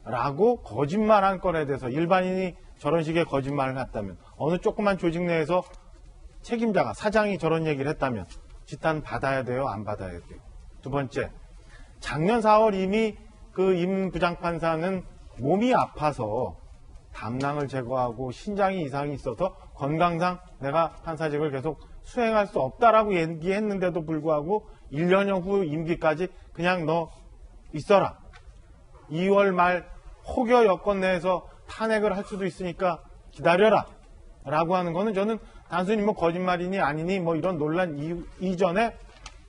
라고 거짓말한 건에 대해서 일반인이 저런 식의 거짓말을 했다면, 어느 조그만 조직 내에서 책임자가 사장이 저런 얘기를 했다면 지탄 받아야 돼요, 안 받아야 돼요? 두 번째, 작년 4월 이미 그 임 부장판사는 몸이 아파서 담낭을 제거하고 신장이 이상이 있어서 건강상 내가 판사직을 계속 수행할 수 없다라고 얘기했는데도 불구하고 1년여 후 임기까지 그냥 너 있어라. 2월 말 혹여 여건 내에서 탄핵을 할 수도 있으니까 기다려라. 라고 하는 거는 저는 단순히 뭐 거짓말이니 아니니 뭐 이런 논란 이전에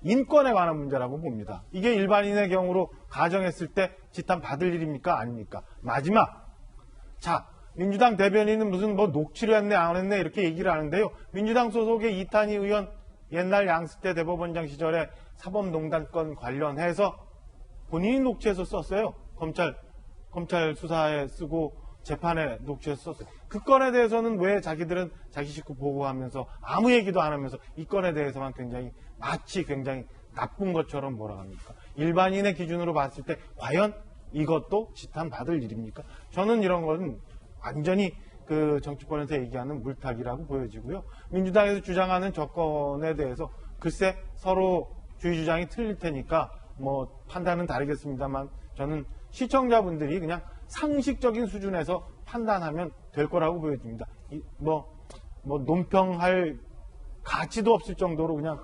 인권에 관한 문제라고 봅니다. 이게 일반인의 경우로 가정했을 때 지탄 받을 일입니까? 아닙니까? 마지막. 자, 민주당 대변인은 무슨 뭐 녹취를 했네 안 했네 이렇게 얘기를 하는데요. 민주당 소속의 이탄희 의원 옛날 양승태 대법원장 시절에 사법농단건 관련해서 본인이 녹취해서 썼어요. 검찰 수사에 쓰고 재판에 녹취해서 썼어요. 그 건에 대해서는 왜 자기들은 자기 식구 보고하면서 아무 얘기도 안 하면서 이 건에 대해서만 마치 굉장히 나쁜 것처럼 뭐라 합니까? 일반인의 기준으로 봤을 때 과연 이것도 지탄받을 일입니까? 저는 이런 건 완전히 그 정치권에서 얘기하는 물타기라고 보여지고요. 민주당에서 주장하는 정권에 대해서 글쎄 서로 주의 주장이 틀릴 테니까 뭐 판단은 다르겠습니다만 저는 시청자분들이 그냥 상식적인 수준에서 판단하면 될 거라고 보여집니다. 뭐 논평할 가치도 없을 정도로 그냥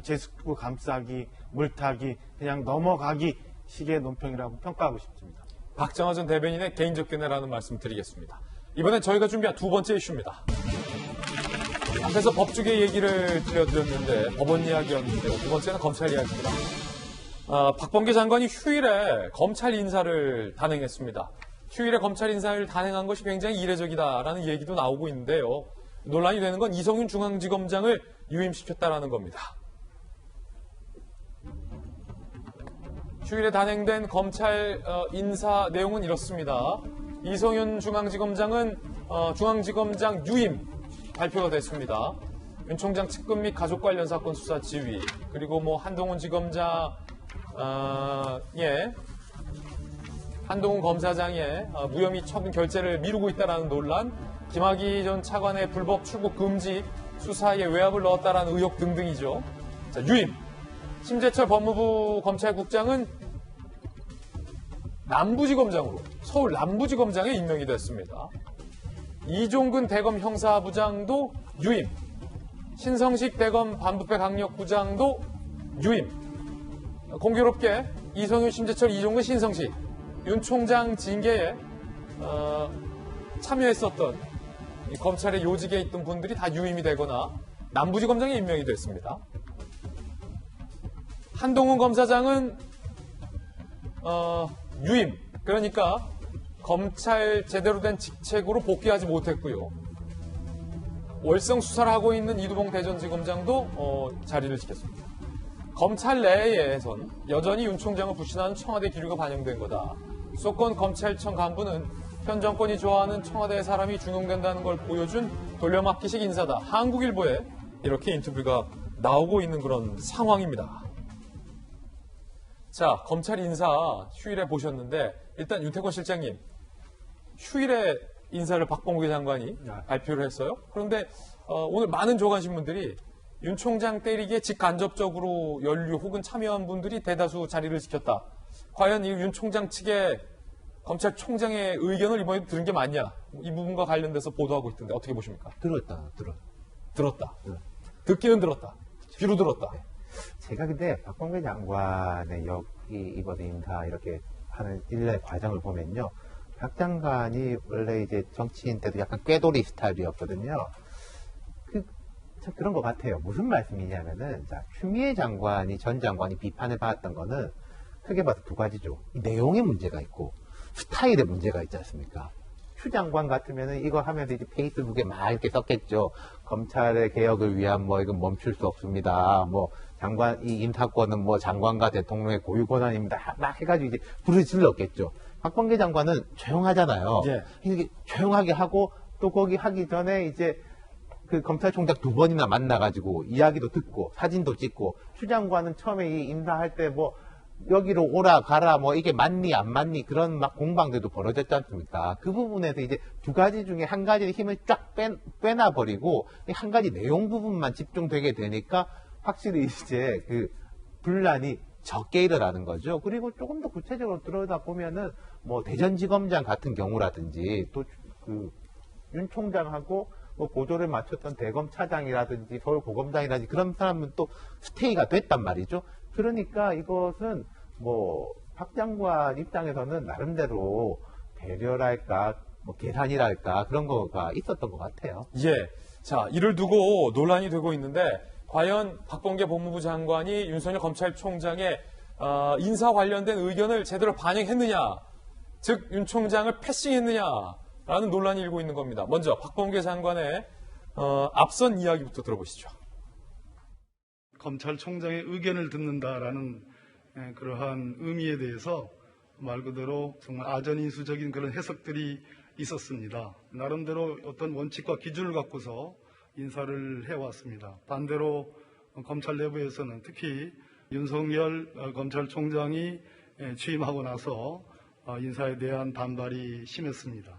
제 식구 감싸기, 물타기, 그냥 넘어가기 식의 논평이라고 평가하고 싶습니다. 박정하 전 대변인의 개인적 견해라는 말씀 드리겠습니다. 이번엔 저희가 준비한 두 번째 이슈입니다. 앞에서 법조계 얘기를 들려드렸는데 법원 이야기였는데요. 두 번째는 검찰 이야기입니다. 박범계 장관이 휴일에 검찰 인사를 단행했습니다. 휴일에 검찰 인사를 단행한 것이 굉장히 이례적이다라는 얘기도 나오고 있는데요. 논란이 되는 건 이성윤 중앙지검장을 유임시켰다라는 겁니다. 휴일에 단행된 검찰 인사 내용은 이렇습니다. 이성윤 중앙지검장은 중앙지검장 유임 발표가 됐습니다. 윤 총장 측근 및 가족 관련 사건 수사 지휘, 그리고 뭐 한동훈 지검장 한동훈 검사장의 무혐의 처분 결재를 미루고 있다는 논란, 김학의 전 차관의 불법 출국 금지, 수사에 외압을 넣었다는 의혹 등등이죠. 자, 유임. 심재철 법무부 검찰국장은 남부지검장으로 서울 남부지검장에 임명이 됐습니다. 이종근 대검 형사부장도 유임. 신성식 대검 반부패 강력부장도 유임. 공교롭게 이성윤, 심재철, 이종근, 신성식, 윤 총장 징계에 참여했었던 검찰의 요직에 있던 분들이 다 유임이 되거나 남부지검장에 임명이 됐습니다. 한동훈 검사장은 유임, 그러니까 검찰 제대로 된 직책으로 복귀하지 못했고요. 월성 수사를 하고 있는 이두봉 대전지검장도 자리를 지켰습니다. 검찰 내에선 여전히 윤 총장을 불신하는 청와대 기류가 반영된 거다. 수도권 검찰청 간부는 현 정권이 좋아하는 청와대 사람이 중용된다는 걸 보여준 돌려막기식 인사다. 한국일보에 이렇게 인터뷰가 나오고 있는 그런 상황입니다. 자, 검찰 인사 휴일에 보셨는데 일단 윤태권 실장님, 휴일에 인사를 박범계 장관이 발표를 했어요. 그런데 오늘 많은 조간신문들이 윤 총장 때리기에 직간접적으로 연루 혹은 참여한 분들이 대다수 자리를 지켰다. 과연 이 윤 총장 측의 검찰총장의 의견을 이번에 들은 게 맞냐? 이 부분과 관련돼서 보도하고 있던데 어떻게 보십니까? 들었다. 듣기는 들었다. 귀로 들었다. 제가 근데 박범계 장관의 이번에 인사 이렇게 하는 일련의 과정을 보면요. 박 장관이 원래 이제 정치인 때도 약간 꾀돌이 스타일이었거든요. 참 그런 것 같아요. 무슨 말씀이냐면은, 자, 추미애 장관이, 전 장관이 비판을 받았던 거는 크게 봐서 두 가지죠. 내용의 문제가 있고 스타일의 문제가 있지 않습니까? 추 장관 같으면은 이거 하면서 이제 페이스북에 막 이렇게 썼겠죠. 검찰의 개혁을 위한 뭐 이건 멈출 수 없습니다. 뭐 장관 이 인사권은 뭐 장관과 대통령의 고유 권한입니다. 막 해가지고 이제 불을 질렀겠죠. 박범계 장관은 조용하잖아요. 예. 이게 조용하게 하고 또 거기 하기 전에 이제 그 검찰총장 2번이나 만나가지고 이야기도 듣고 사진도 찍고 추 장관은 처음에 이 인사할 때 뭐 여기로 오라 가라 뭐 이게 맞니 안 맞니 그런 막 공방들도 벌어졌지 않습니까? 그 부분에서 이제 두 가지 중에 한 가지의 힘을 쫙 빼놔 버리고 한 가지 내용 부분만 집중되게 되니까 확실히 이제 그 분란이 적게 일어나는 거죠. 그리고 조금 더 구체적으로 들어다 보면은 뭐 대전지검장 같은 경우라든지 또 그 윤 총장하고 뭐 보조를 맞췄던 대검차장이라든지 서울고검장이라든지 그런 사람은 또 스테이가 됐단 말이죠. 그러니까 이것은 뭐 박 장관 입장에서는 나름대로 배려랄까 뭐 계산이랄까 그런 거가 있었던 것 같아요. 예. 자, 이를 두고 논란이 되고 있는데 과연 박범계 법무부 장관이 윤석열 검찰총장의 인사 관련된 의견을 제대로 반영했느냐, 즉 윤 총장을 패싱했느냐라는 논란이 일고 있는 겁니다. 먼저 박범계 장관의 앞선 이야기부터 들어보시죠. 검찰총장의 의견을 듣는다라는 그러한 의미에 대해서 말 그대로 정말 아전인수적인 그런 해석들이 있었습니다. 나름대로 어떤 원칙과 기준을 갖고서 인사를 해왔습니다. 반대로 검찰 내부에서는 특히 윤석열 검찰총장이 취임하고 나서 인사에 대한 반발이 심했습니다.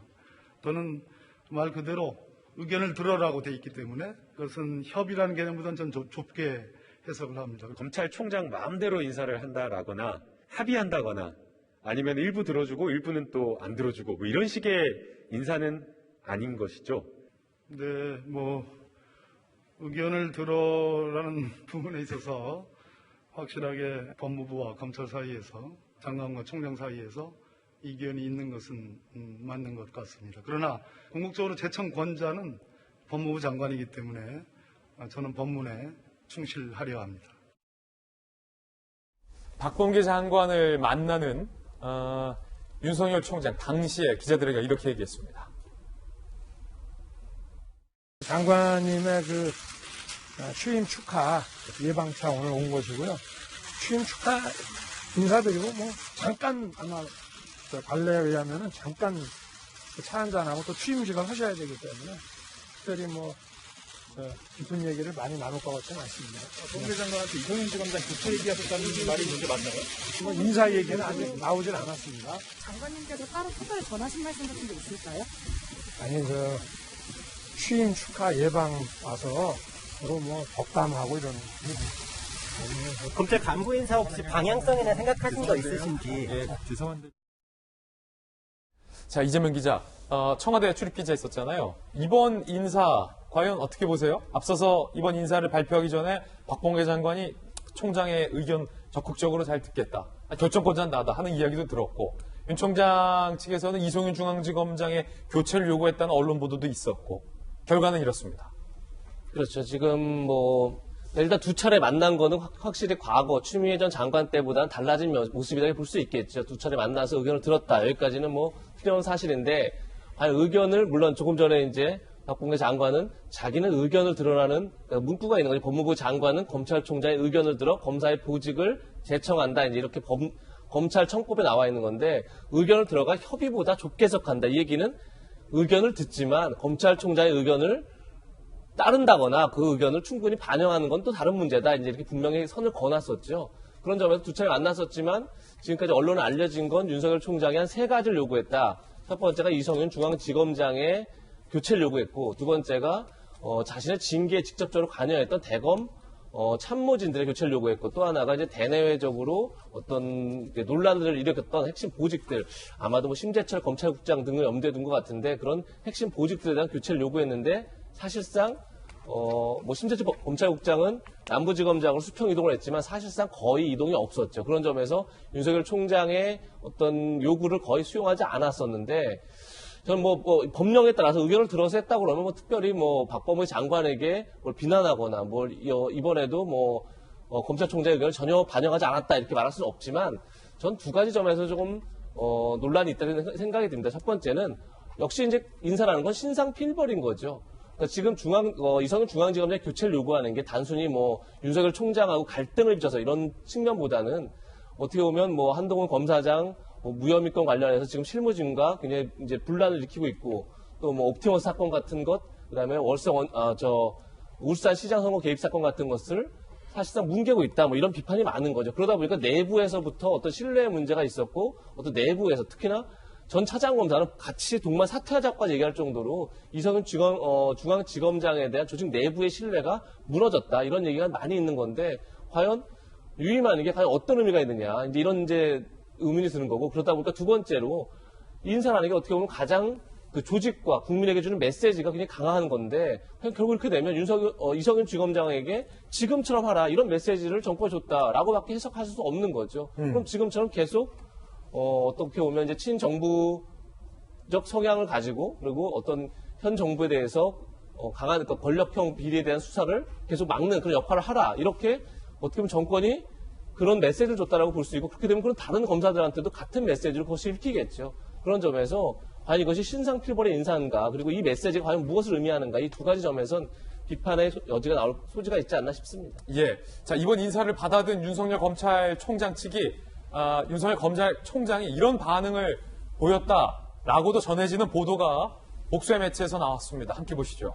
저는 말 그대로 의견을 들어라고 돼 있기 때문에 그것은 협의라는 개념보다는 좀 좁게 해석을 합니다. 검찰총장 마음대로 인사를 한다라거나 합의한다거나 아니면 일부 들어주고 일부는 또 안 들어주고 뭐 이런 식의 인사는 아닌 것이죠. 네, 뭐 의견을 들어라는 부분에 있어서 확실하게 법무부와 검찰 사이에서 장관과 총장 사이에서 이견이 있는 것은 맞는 것 같습니다. 그러나 궁극적으로 제청권자는 법무부 장관이기 때문에 저는 법문에 충실하려 합니다. 박범계 장관을 만나는 윤석열 총장 당시에 기자들에게 이렇게 얘기했습니다. 장관님의 그 취임 축하 예방차 오늘 온 것이고요. 취임 축하 인사드리고 뭐 잠깐 아마 관례에 의하면은 잠깐 차 한잔하고 또 취임식을 하셔야 되기 때문에 특별히 뭐 깊은 얘기를 많이 나눌 것 같지는 않습니다. 법무부 장관한테 이성윤 지검장 교체 얘기하셨다는 말이 먼저 맞나요? 뭐 인사 얘기는 아직 나오질 않았습니다. 장관님께서 따로 소설 전하신 말씀 같은 게 있을까요? 아니 취임 축하 예방 와서 서로 뭐 덕담하고 이러는 검찰 간부 인사 혹시 방향성이나 생각하신 거 있으신지. 예, 죄송한데. 자, 이재명 기자, 청와대 출입 기자 있었잖아요. 이번 인사 과연 어떻게 보세요? 앞서서 이번 인사를 발표하기 전에 박범계 장관이 총장의 의견 적극적으로 잘 듣겠다, 결정권자는 나다 하는 이야기도 들었고, 윤 총장 측에서는 이송윤 중앙지검장의 교체를 요구했다는 언론 보도도 있었고, 결과는 이렇습니다. 그렇죠. 지금 뭐 일단 두 차례 만난 거는 확실히 과거 추미애 전 장관 때보다는 달라진 모습이라고 볼 수 있겠죠. 두 차례 만나서 의견을 들었다. 여기까지는 뭐 필요한 사실인데, 과연 의견을, 물론 조금 전에 이제 박범계 장관은 자기는 의견을 드러나는 문구가 있는 거죠. 법무부 장관은 검찰총장의 의견을 들어 검사의 보직을 제청한다. 이제 이렇게 검찰청법에 나와 있는 건데, 의견을 들어가 협의보다 좁게 해석한다. 이 얘기는 의견을 듣지만 검찰총장의 의견을 따른다거나 그 의견을 충분히 반영하는 건 또 다른 문제다. 이제 이렇게 분명히 선을 그어놨었죠. 그런 점에서 두 차례 만났었지만 지금까지 언론에 알려진 건 윤석열 총장이 한 세 가지를 요구했다. 첫 번째가 이성윤 중앙지검장의 교체를 요구했고, 두 번째가 자신의 징계에 직접적으로 관여했던 대검 참모진들의 교체를 요구했고, 또 하나가 이제 대내외적으로 어떤 논란들을 일으켰던 핵심 보직들, 아마도 뭐 심재철 검찰국장 등을 염두에 둔 것 같은데, 그런 핵심 보직들에 대한 교체를 요구했는데, 사실상 뭐 심재철 검찰국장은 남부지검장으로 수평 이동을 했지만 사실상 거의 이동이 없었죠. 그런 점에서 윤석열 총장의 어떤 요구를 거의 수용하지 않았었는데, 저는 뭐 법령에 따라서 의견을 들어서 했다고 그러면 뭐 특별히 뭐 박범계 장관에게 뭘 비난하거나 뭘 이번에도 뭐 검찰총장의 의견을 전혀 반영하지 않았다 이렇게 말할 수는 없지만, 전 두 가지 점에서 조금 논란이 있다는 생각이 듭니다. 첫 번째는 역시 이제 인사라는 건 신상 필벌인 거죠. 그러니까 지금 이성윤 중앙지검장 교체를 요구하는 게 단순히 뭐 윤석열 총장하고 갈등을 빚어서 이런 측면보다는 어떻게 보면 뭐 한동훈 검사장 무혐의권 관련해서 지금 실무진과 굉장히 이제 분란을 일으키고 있고 또 뭐 옵티머스 사건 같은 것, 그다음에 울산 시장 선거 개입 사건 같은 것을 사실상 뭉개고 있다, 뭐 이런 비판이 많은 거죠. 그러다 보니까 내부에서부터 어떤 신뢰 문제가 있었고, 어떤 내부에서 특히나 전 차장검사는 같이 동반 사퇴하자고까지 얘기할 정도로 이성윤 중앙지검장에 대한 조직 내부의 신뢰가 무너졌다, 이런 얘기가 많이 있는 건데, 과연 유임하는 게 과연 어떤 의미가 있느냐, 이런 의문이 드는 거고, 그러다 보니까 두 번째로 인사라는 게 어떻게 보면 가장 그 조직과 국민에게 주는 메시지가 굉장히 강한 건데, 결국 이렇게 되면 이성윤 지검장에게 지금처럼 하라, 이런 메시지를 정권에 줬다라고밖에 해석할 수 없는 거죠. 그럼 지금처럼 계속 어떻게 보면 이제 친정부적 성향을 가지고, 그리고 어떤 현 정부에 대해서 강한 권력형 비리에 대한 수사를 계속 막는 그런 역할을 하라, 이렇게 어떻게 보면 정권이 그런 메시지를 줬다라고 볼 수 있고, 그렇게 되면 그런 다른 검사들한테도 같은 메시지를 그것이 읽히겠죠. 그런 점에서 과연 이것이 신상필벌의 인사인가, 그리고 이 메시지가 과연 무엇을 의미하는가, 이 두 가지 점에선 비판의 여지가 나올 소지가 있지 않나 싶습니다. 예. 자, 이번 인사를 받아든 윤석열 검찰총장 측이 윤석열 검찰총장이 이런 반응을 보였다라고도 전해지는 보도가 복수의 매체에서 나왔습니다. 함께 보시죠.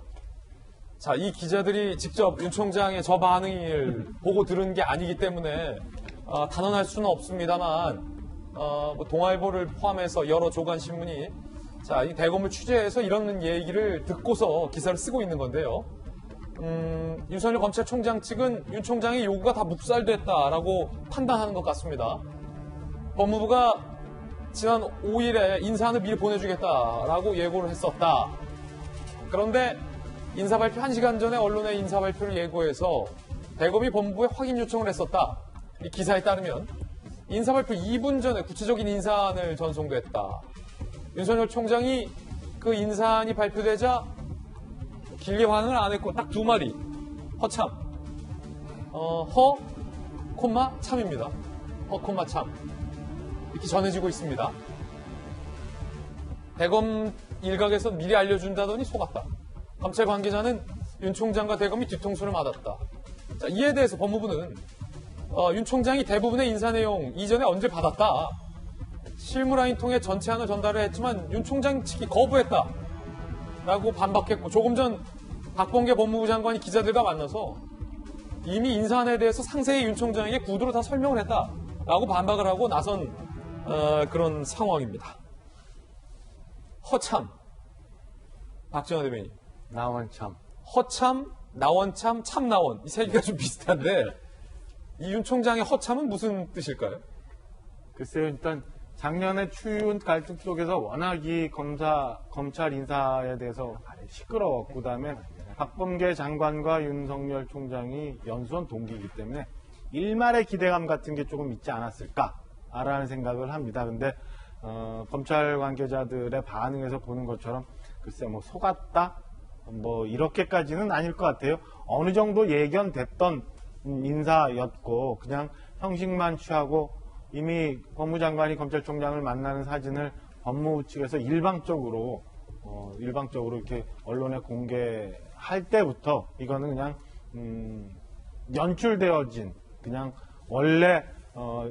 자, 이 기자들이 직접 윤 총장의 저 반응을 보고 들은 게 아니기 때문에 단언할 수는 없습니다만, 뭐 동아일보를 포함해서 여러 조간 신문이 자, 이 대검을 취재해서 이런 얘기를 듣고서 기사를 쓰고 있는 건데요. 윤석열 검찰총장 측은 윤 총장의 요구가 다 묵살됐다라고 판단하는 것 같습니다. 법무부가 지난 5일에 인사안을 미리 보내주겠다라고 예고를 했었다. 그런데 인사 발표 1시간 전에 언론에 인사 발표를 예고해서 대검이 법무부에 확인 요청을 했었다. 이 기사에 따르면 인사 발표 2분 전에 구체적인 인사안을 전송도 했다. 윤석열 총장이 그 인사안이 발표되자 길게 반응을 안 했고 딱 두 마리. 허참. 콤마, 참입니다. 콤마, 참. 이렇게 전해지고 있습니다. 대검 일각에서 미리 알려준다더니 속았다. 검찰 관계자는 윤 총장과 대검이 뒤통수를 맞았다. 자, 이에 대해서 법무부는 윤 총장이 대부분의 인사 내용 이전에 언제 받았다. 실무라인 통해 전체안을 전달을 했지만 윤 총장 측이 거부했다. 라고 반박했고, 조금 전 박범계 법무부 장관이 기자들과 만나서 이미 인사안에 대해서 상세히 윤 총장에게 구두로 다 설명을 했다. 라고 반박을 하고 나선 그런 상황입니다. 허참. 박정환 대변인. 나원참. 허참, 나원참, 참나원. 이 세 개가 좀 비슷한데 이 윤 총장의 허참은 무슨 뜻일까요? 글쎄요, 일단 작년에 추윤 갈등 속에서 워낙 이 검찰 인사에 대해서 시끄러웠고, 그다음에 박범계 장관과 윤석열 총장이 연수원 동기이기 때문에 일말의 기대감 같은 게 조금 있지 않았을까라는 생각을 합니다. 근데 검찰 관계자들의 반응에서 보는 것처럼 글쎄 뭐 속았다? 뭐 이렇게까지는 아닐 것 같아요. 어느 정도 예견됐던 인사였고 그냥 형식만 취하고 이미 법무장관이 검찰총장을 만나는 사진을 법무부 측에서 일방적으로 이렇게 언론에 공개할 때부터 이거는 그냥 연출되어진 그냥 원래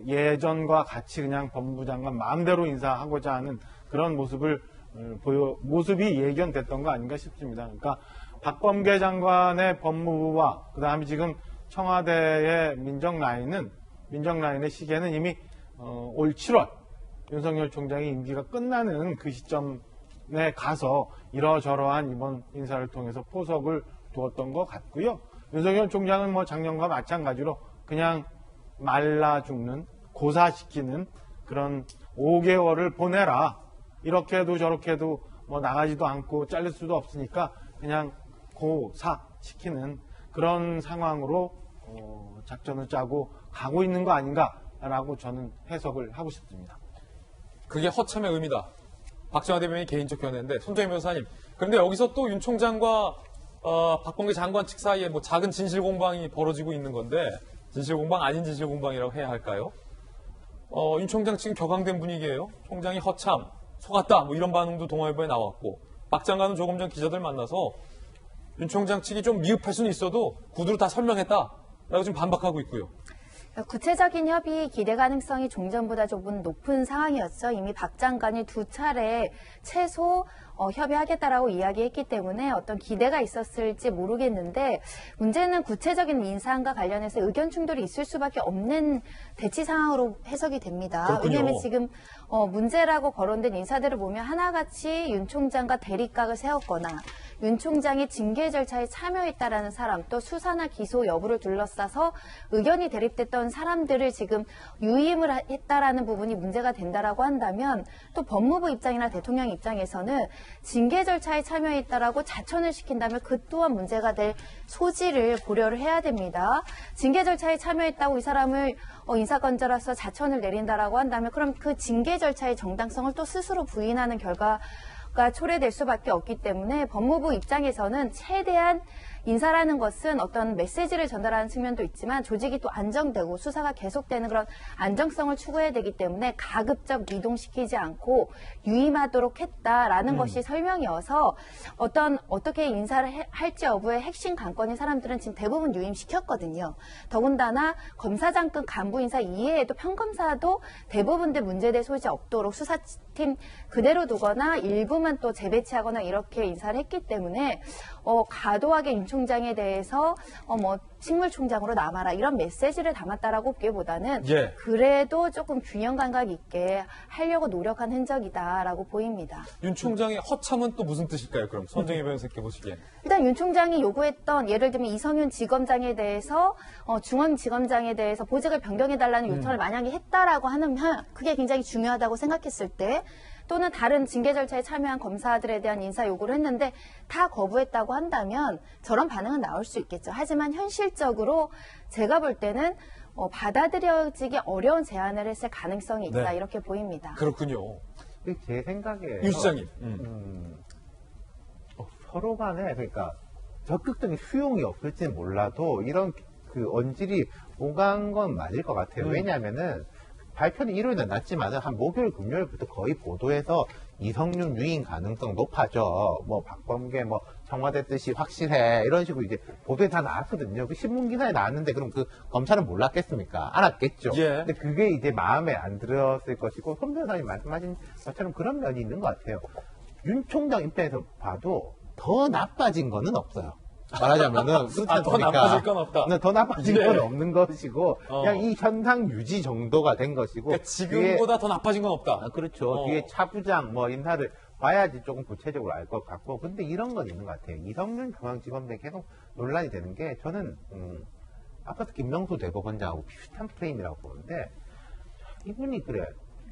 예전과 같이 그냥 법무부 장관 마음대로 인사하고자 하는 그런 모습이 예견됐던 거 아닌가 싶습니다. 그러니까 박범계 장관의 법무부와 그다음에 지금 청와대의 민정라인의 시계는 이미 올 7월 윤석열 총장의 임기가 끝나는 그 시점에 가서 이러저러한 이번 인사를 통해서 포석을 두었던 것 같고요. 윤석열 총장은 뭐 작년과 마찬가지로 그냥 말라 죽는, 고사시키는 그런 5개월을 보내라. 이렇게 해도 저렇게 해도 뭐 나가지도 않고 잘릴 수도 없으니까 그냥 고사시키는 그런 상황으로 작전을 짜고 가고 있는 거 아닌가라고 저는 해석을 하고 싶습니다. 그게 허참의 의미다. 박정환 대변인의 개인적 견해인데, 손정희 변호사님. 그런데 여기서 또 윤 총장과 박범계 장관 측 사이에 뭐 작은 진실 공방이 벌어지고 있는 건데, 진실 공방 아닌 진실 공방이라고 해야 할까요? 윤 총장 측은 격앙된 분위기예요. 총장이 허참, 속았다 뭐 이런 반응도 동아일보에 나왔고 박 장관은 조금 전 기자들 만나서 윤 총장 측이 좀 미흡할 수는 있어도 구두로 다 설명했다라고 지금 반박하고 있고요. 구체적인 협의 기대 가능성이 종전보다 조금 높은 상황이었죠. 이미 박 장관이 2차례 최소 협의하겠다라고 이야기했기 때문에 어떤 기대가 있었을지 모르겠는데 문제는 구체적인 인사안과 관련해서 의견 충돌이 있을 수밖에 없는 대치 상황으로 해석이 됩니다. 그렇군요. 왜냐하면 지금 문제라고 거론된 인사들을 보면 하나같이 윤 총장과 대립각을 세웠거나 윤 총장이 징계 절차에 참여했다라는 사람, 또 수사나 기소 여부를 둘러싸서 의견이 대립됐던 사람들을 지금 유임을 했다라는 부분이 문제가 된다라고 한다면 또 법무부 입장이나 대통령 입장에서는 징계 절차에 참여했다라고 자천을 시킨다면 그 또한 문제가 될 소지를 고려를 해야 됩니다. 징계 절차에 참여했다고 이 사람을 인사권자로서 자천을 내린다라고 한다면 그럼 그 징계 절차의 정당성을 또 스스로 부인하는 결과가 초래될 수밖에 없기 때문에 법무부 입장에서는 최대한 인사라는 것은 어떤 메시지를 전달하는 측면도 있지만 조직이 또 안정되고 수사가 계속되는 그런 안정성을 추구해야 되기 때문에 가급적 이동시키지 않고 유임하도록 했다라는 것이 설명이어서 어떻게 인사를 할지 여부의 핵심 관건인 사람들은 지금 대부분 유임시켰거든요. 더군다나 검사장급 간부 인사 이외에도 평검사도 대부분들 문제될 소지 없도록 수사팀 그대로 두거나 일부만 또 재배치하거나 이렇게 인사를 했기 때문에 과도하게 윤 총장에 대해서 식물총장으로 남아라 이런 메시지를 담았다라고 보기보다는 그래도 조금 균형 감각 있게 하려고 노력한 흔적이다라고 보입니다. 윤 총장의 허참은 또 무슨 뜻일까요? 그럼 손정혜 변호사께 보시기엔. 일단 윤 총장이 요구했던 예를 들면 이성윤 지검장에 대해서 중앙지검장에 대해서 보직을 변경해달라는 요청을 만약에 했다라고 하면 그게 굉장히 중요하다고 생각했을 때 또는 다른 징계 절차에 참여한 검사들에 대한 인사 요구를 했는데 다 거부했다고 한다면 저런 반응은 나올 수 있겠죠. 하지만 현실적으로 제가 볼 때는 받아들여지기 어려운 제안을 했을 가능성이 있다 이렇게 보입니다. 그렇군요. 제 생각에 윤 시장님. 서로 간에 그러니까 적극적인 수용이 없을지는 몰라도 이런 그 언질이 오간 건 맞을 것 같아요. 왜냐하면은 발표는 일요일에 났지만은 한 목요일, 금요일부터 거의 보도에서 이성윤 유임 가능성 높아져. 뭐 박범계 뭐 청와대 뜻이 확실해. 이런 식으로 이제 보도에 다 나왔거든요. 그 신문 기사에 나왔는데 그럼 그 검찰은 몰랐겠습니까? 알았겠죠. 근데 그게 이제 마음에 안 들었을 것이고 손 변호사님 말씀하신 것처럼 그런 면이 있는 것 같아요. 윤 총장 입장에서 봐도 더 나빠진 거는 없어요. 말하자면은 그렇지 않습니까? 더 나빠질 건 없다. 더 나빠진 건 없는 것이고 그냥 이 현상 유지 정도가 된 것이고 그러니까 지금보다 더 나빠진 건 없다. 그렇죠. 뒤에 차부장 뭐 인사를 봐야지 조금 구체적으로 알 것 같고 근데 이런 건 있는 것 같아요. 이성윤 중앙지검장이 계속 논란이 되는 게 저는 아까 김명수 대법원장하고 비슷한 프레임이라고 보는데 이분이 그래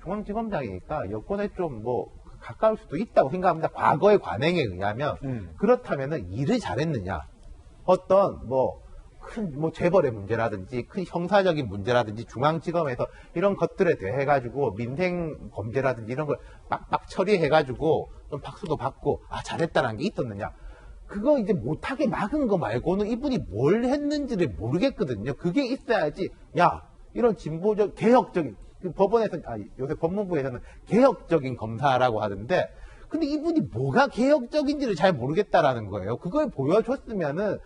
중앙지검장이니까 여권에 좀 뭐 가까울 수도 있다고 생각합니다. 과거의 관행에 의하면 그렇다면은 일을 잘했느냐? 어떤 큰 재벌의 문제라든지 큰 형사적인 문제라든지 중앙지검에서 이런 것들에 대해 가지고 민생 범죄라든지 이런 걸 빡빡 처리해 가지고 좀 박수도 받고 잘했다라는 게 있었느냐? 그거 이제 못하게 막은 거 말고는 이분이 뭘 했는지를 모르겠거든요. 그게 있어야지 이런 진보적 개혁적인 법원에서 요새 법무부에서는 개혁적인 검사라고 하던데 근데 이분이 뭐가 개혁적인지를 잘 모르겠다라는 거예요. 그걸 보여줬으면은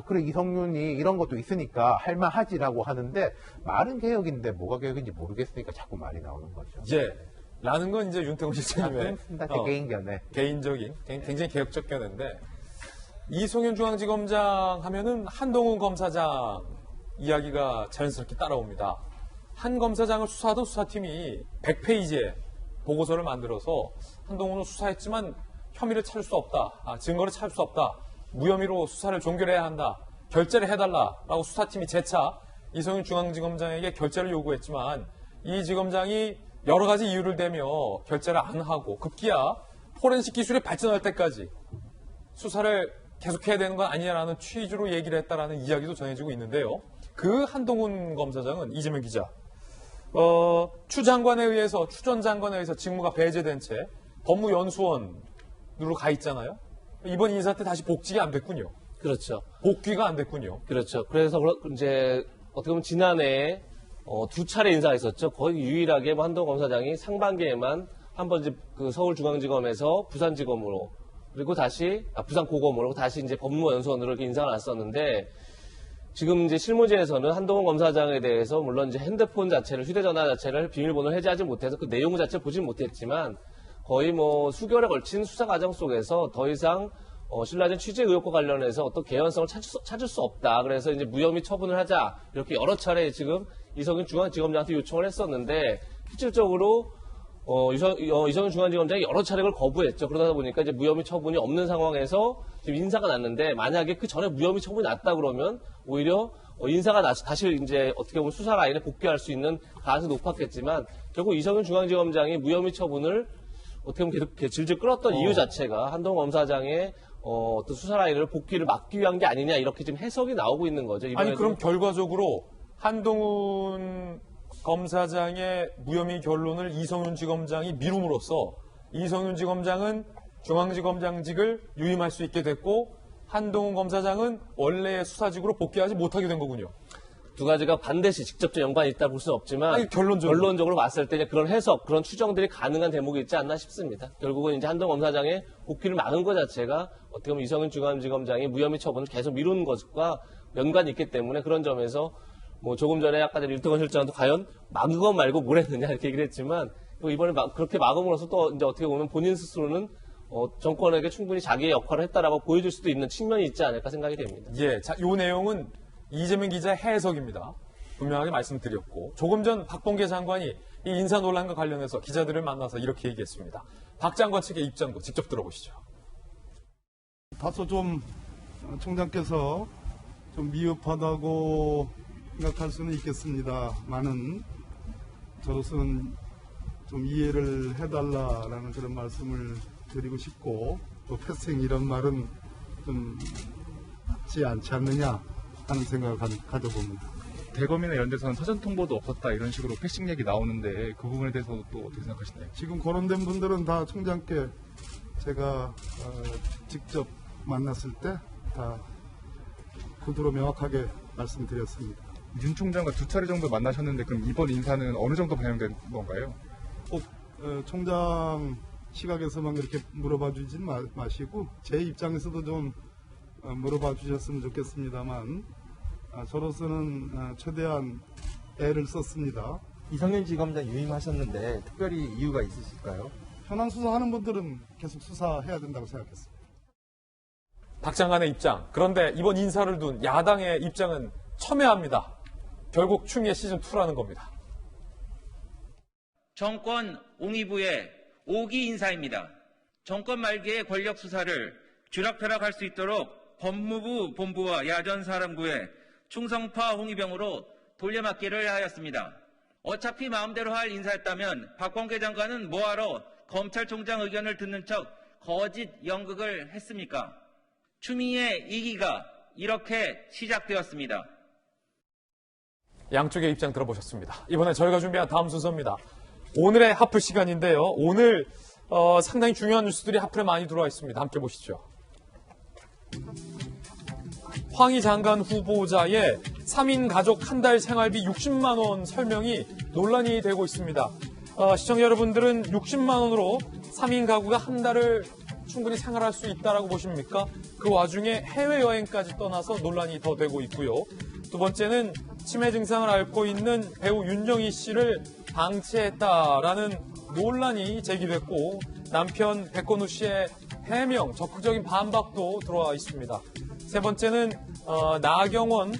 그래 이성윤이 이런 것도 있으니까 할만하지라고 하는데 말은 개혁인데 뭐가 개혁인지 모르겠으니까 자꾸 말이 나오는 거죠. 라는 건 이제 윤태곤 실장님의 개인적인 굉장히 개혁적 견해인데 이성윤 중앙지검장 하면은 한동훈 검사장 이야기가 자연스럽게 따라옵니다. 한 검사장을 수사하던 수사팀이 100페이지의 보고서를 만들어서 한동훈은 수사했지만 혐의를 찾을 수 없다. 증거를 찾을 수 없다. 무혐의로 수사를 종결해야 한다. 결재를 해달라라고 수사팀이 재차 이성윤 중앙지검장에게 결재를 요구했지만 이 지검장이 여러 가지 이유를 대며 결재를 안 하고 급기야 포렌식 기술이 발전할 때까지 수사를 계속해야 되는 건 아니냐라는 취지로 얘기를 했다라는 이야기도 전해지고 있는데요. 그 한동훈 검사장은 이재명 기자 추 장관에 의해서 추 전 장관에 의해서 직무가 배제된 채 법무연수원으로 가 있잖아요. 이번 인사 때 다시 복직이 안 됐군요. 그렇죠. 복귀가 안 됐군요. 그렇죠. 그래서 이제 어떻게 보면 지난해 두 차례 인사했었죠. 거의 유일하게 뭐 한동훈 검사장이 상반기에만 한 번 이제 그 서울중앙지검에서 부산지검으로 그리고 다시 부산고검으로 다시 이제 법무연수원으로 이렇게 인사가 났었는데 지금 이제 실무진에서는 한동훈 검사장에 대해서 물론 이제 핸드폰 자체를 휴대전화 자체를 비밀번호를 해제하지 못해서 그 내용 자체를 보진 못했지만 거의 뭐 수개월에 걸친 수사 과정 속에서 더 이상 신라젠 취재 의혹과 관련해서 어떤 개연성을 찾을 수 없다. 그래서 이제 무혐의 처분을 하자. 이렇게 여러 차례 지금 이성윤 중앙지검장한테 요청을 했었는데 실질적으로 이성윤 중앙지검장이 여러 차례 그걸 거부했죠. 그러다 보니까 이제 무혐의 처분이 없는 상황에서 지금 인사가 났는데 만약에 그 전에 무혐의 처분이 났다 그러면 오히려 인사가 나서 다시 이제 어떻게 보면 수사 라인에 복귀할 수 있는 가능성이 높았겠지만 결국 이성윤 중앙지검장이 무혐의 처분을 어떻게 보면 계속 질질 끌었던 이유 자체가 한동훈 검사장의 어떤 수사 라인을 복귀를 막기 위한 게 아니냐 이렇게 지금 해석이 나오고 있는 거죠. 아니 그럼 결과적으로 한동훈 검사장의 무혐의 결론을 이성윤 지검장이 미룸으로써 이성윤 지검장은 중앙지검장직을 유임할 수 있게 됐고 한동훈 검사장은 원래의 수사직으로 복귀하지 못하게 된 거군요. 두 가지가 반드시 직접적 연관이 있다 볼 수는 없지만 아니, 결론적으로 봤을 때 그런 해석, 그런 추정들이 가능한 대목이 있지 않나 싶습니다. 결국은 이제 한동훈 검사장의 복귀를 막은 것 자체가 어떻게 보면 이성윤 중앙지검장이 무혐의 처분을 계속 미루는 것과 연관이 있기 때문에 그런 점에서 뭐 조금 전에 아까 전에 윤태권 실장도 과연 막은 것 말고 뭘 했느냐 이렇게 얘기를 했지만 이번에 그렇게 막음으로써 또 이제 어떻게 보면 본인 스스로는 정권에게 충분히 자기의 역할을 했다라고 보여줄 수도 있는 측면이 있지 않을까 생각이 됩니다. 예, 자, 요 내용은 이재명 기자의 해석입니다. 분명하게 말씀드렸고 조금 전 박범계 장관이 이 인사 논란과 관련해서 기자들을 만나서 이렇게 얘기했습니다. 박 장관 측의 입장도 직접 들어보시죠. 다소 좀 총장께서 좀 미흡하다고 생각할 수는 있겠습니다만은 저로서는 좀 이해를 해달라라는 그런 말씀을 드리고 싶고 또 패생 이런 말은 좀 맞지 않지 않느냐 하는 생각을 가져봅니다. 대검이나 이런 데서는 사전 통보도 없었다 이런 식으로 패싱 얘기 나오는데 그 부분에 대해서 또 어떻게 생각하시나요? 지금 거론된 분들은 다 총장께 제가 직접 만났을 때 다 구두로 명확하게 말씀드렸습니다. 윤 총장과 두 차례 정도 만나셨는데 그럼 이번 인사는 어느 정도 반영된 건가요? 꼭 총장 시각에서만 그렇게 물어봐 주지 마시고 제 입장에서도 좀 물어봐 주셨으면 좋겠습니다만 저로서는 최대한 애를 썼습니다. 이성윤 지검장 유임하셨는데 특별히 이유가 있으실까요? 현안 수사하는 분들은 계속 수사해야 된다고 생각했습니다. 박 장관의 입장. 그런데 이번 인사를 둔 야당의 입장은 첨예합니다. 결국 추미애 시즌2라는 겁니다. 정권 옹이부의 5기 인사입니다. 정권 말기의 권력 수사를 쥐락펴락할 수 있도록 법무부 본부와 야전사령부의 충성파 홍위병으로 돌려막기를 하였습니다. 어차피 마음대로 할 인사였다면 박범계 장관은 뭐하러 검찰총장 의견을 듣는 척 거짓 연극을 했습니까? 추미애 2기가 이렇게 시작되었습니다. 양쪽의 입장 들어보셨습니다. 이번에 저희가 준비한 다음 순서입니다. 오늘의 하플 시간인데요. 오늘 상당히 중요한 뉴스들이 하플에 많이 들어와 있습니다. 함께 보시죠. 황희 장관 후보자의 3인 가족 한 달 생활비 60만 원 설명이 논란이 되고 있습니다. 시청자 여러분들은 60만 원으로 3인 가구가 한 달을 충분히 생활할 수 있다라고 보십니까? 그 와중에 해외여행까지 떠나서 논란이 더 되고 있고요. 두 번째는 치매 증상을 앓고 있는 배우 윤정희 씨를 방치했다라는 논란이 제기됐고 남편 백건우 씨의 해명, 적극적인 반박도 들어와 있습니다. 세 번째는 나경원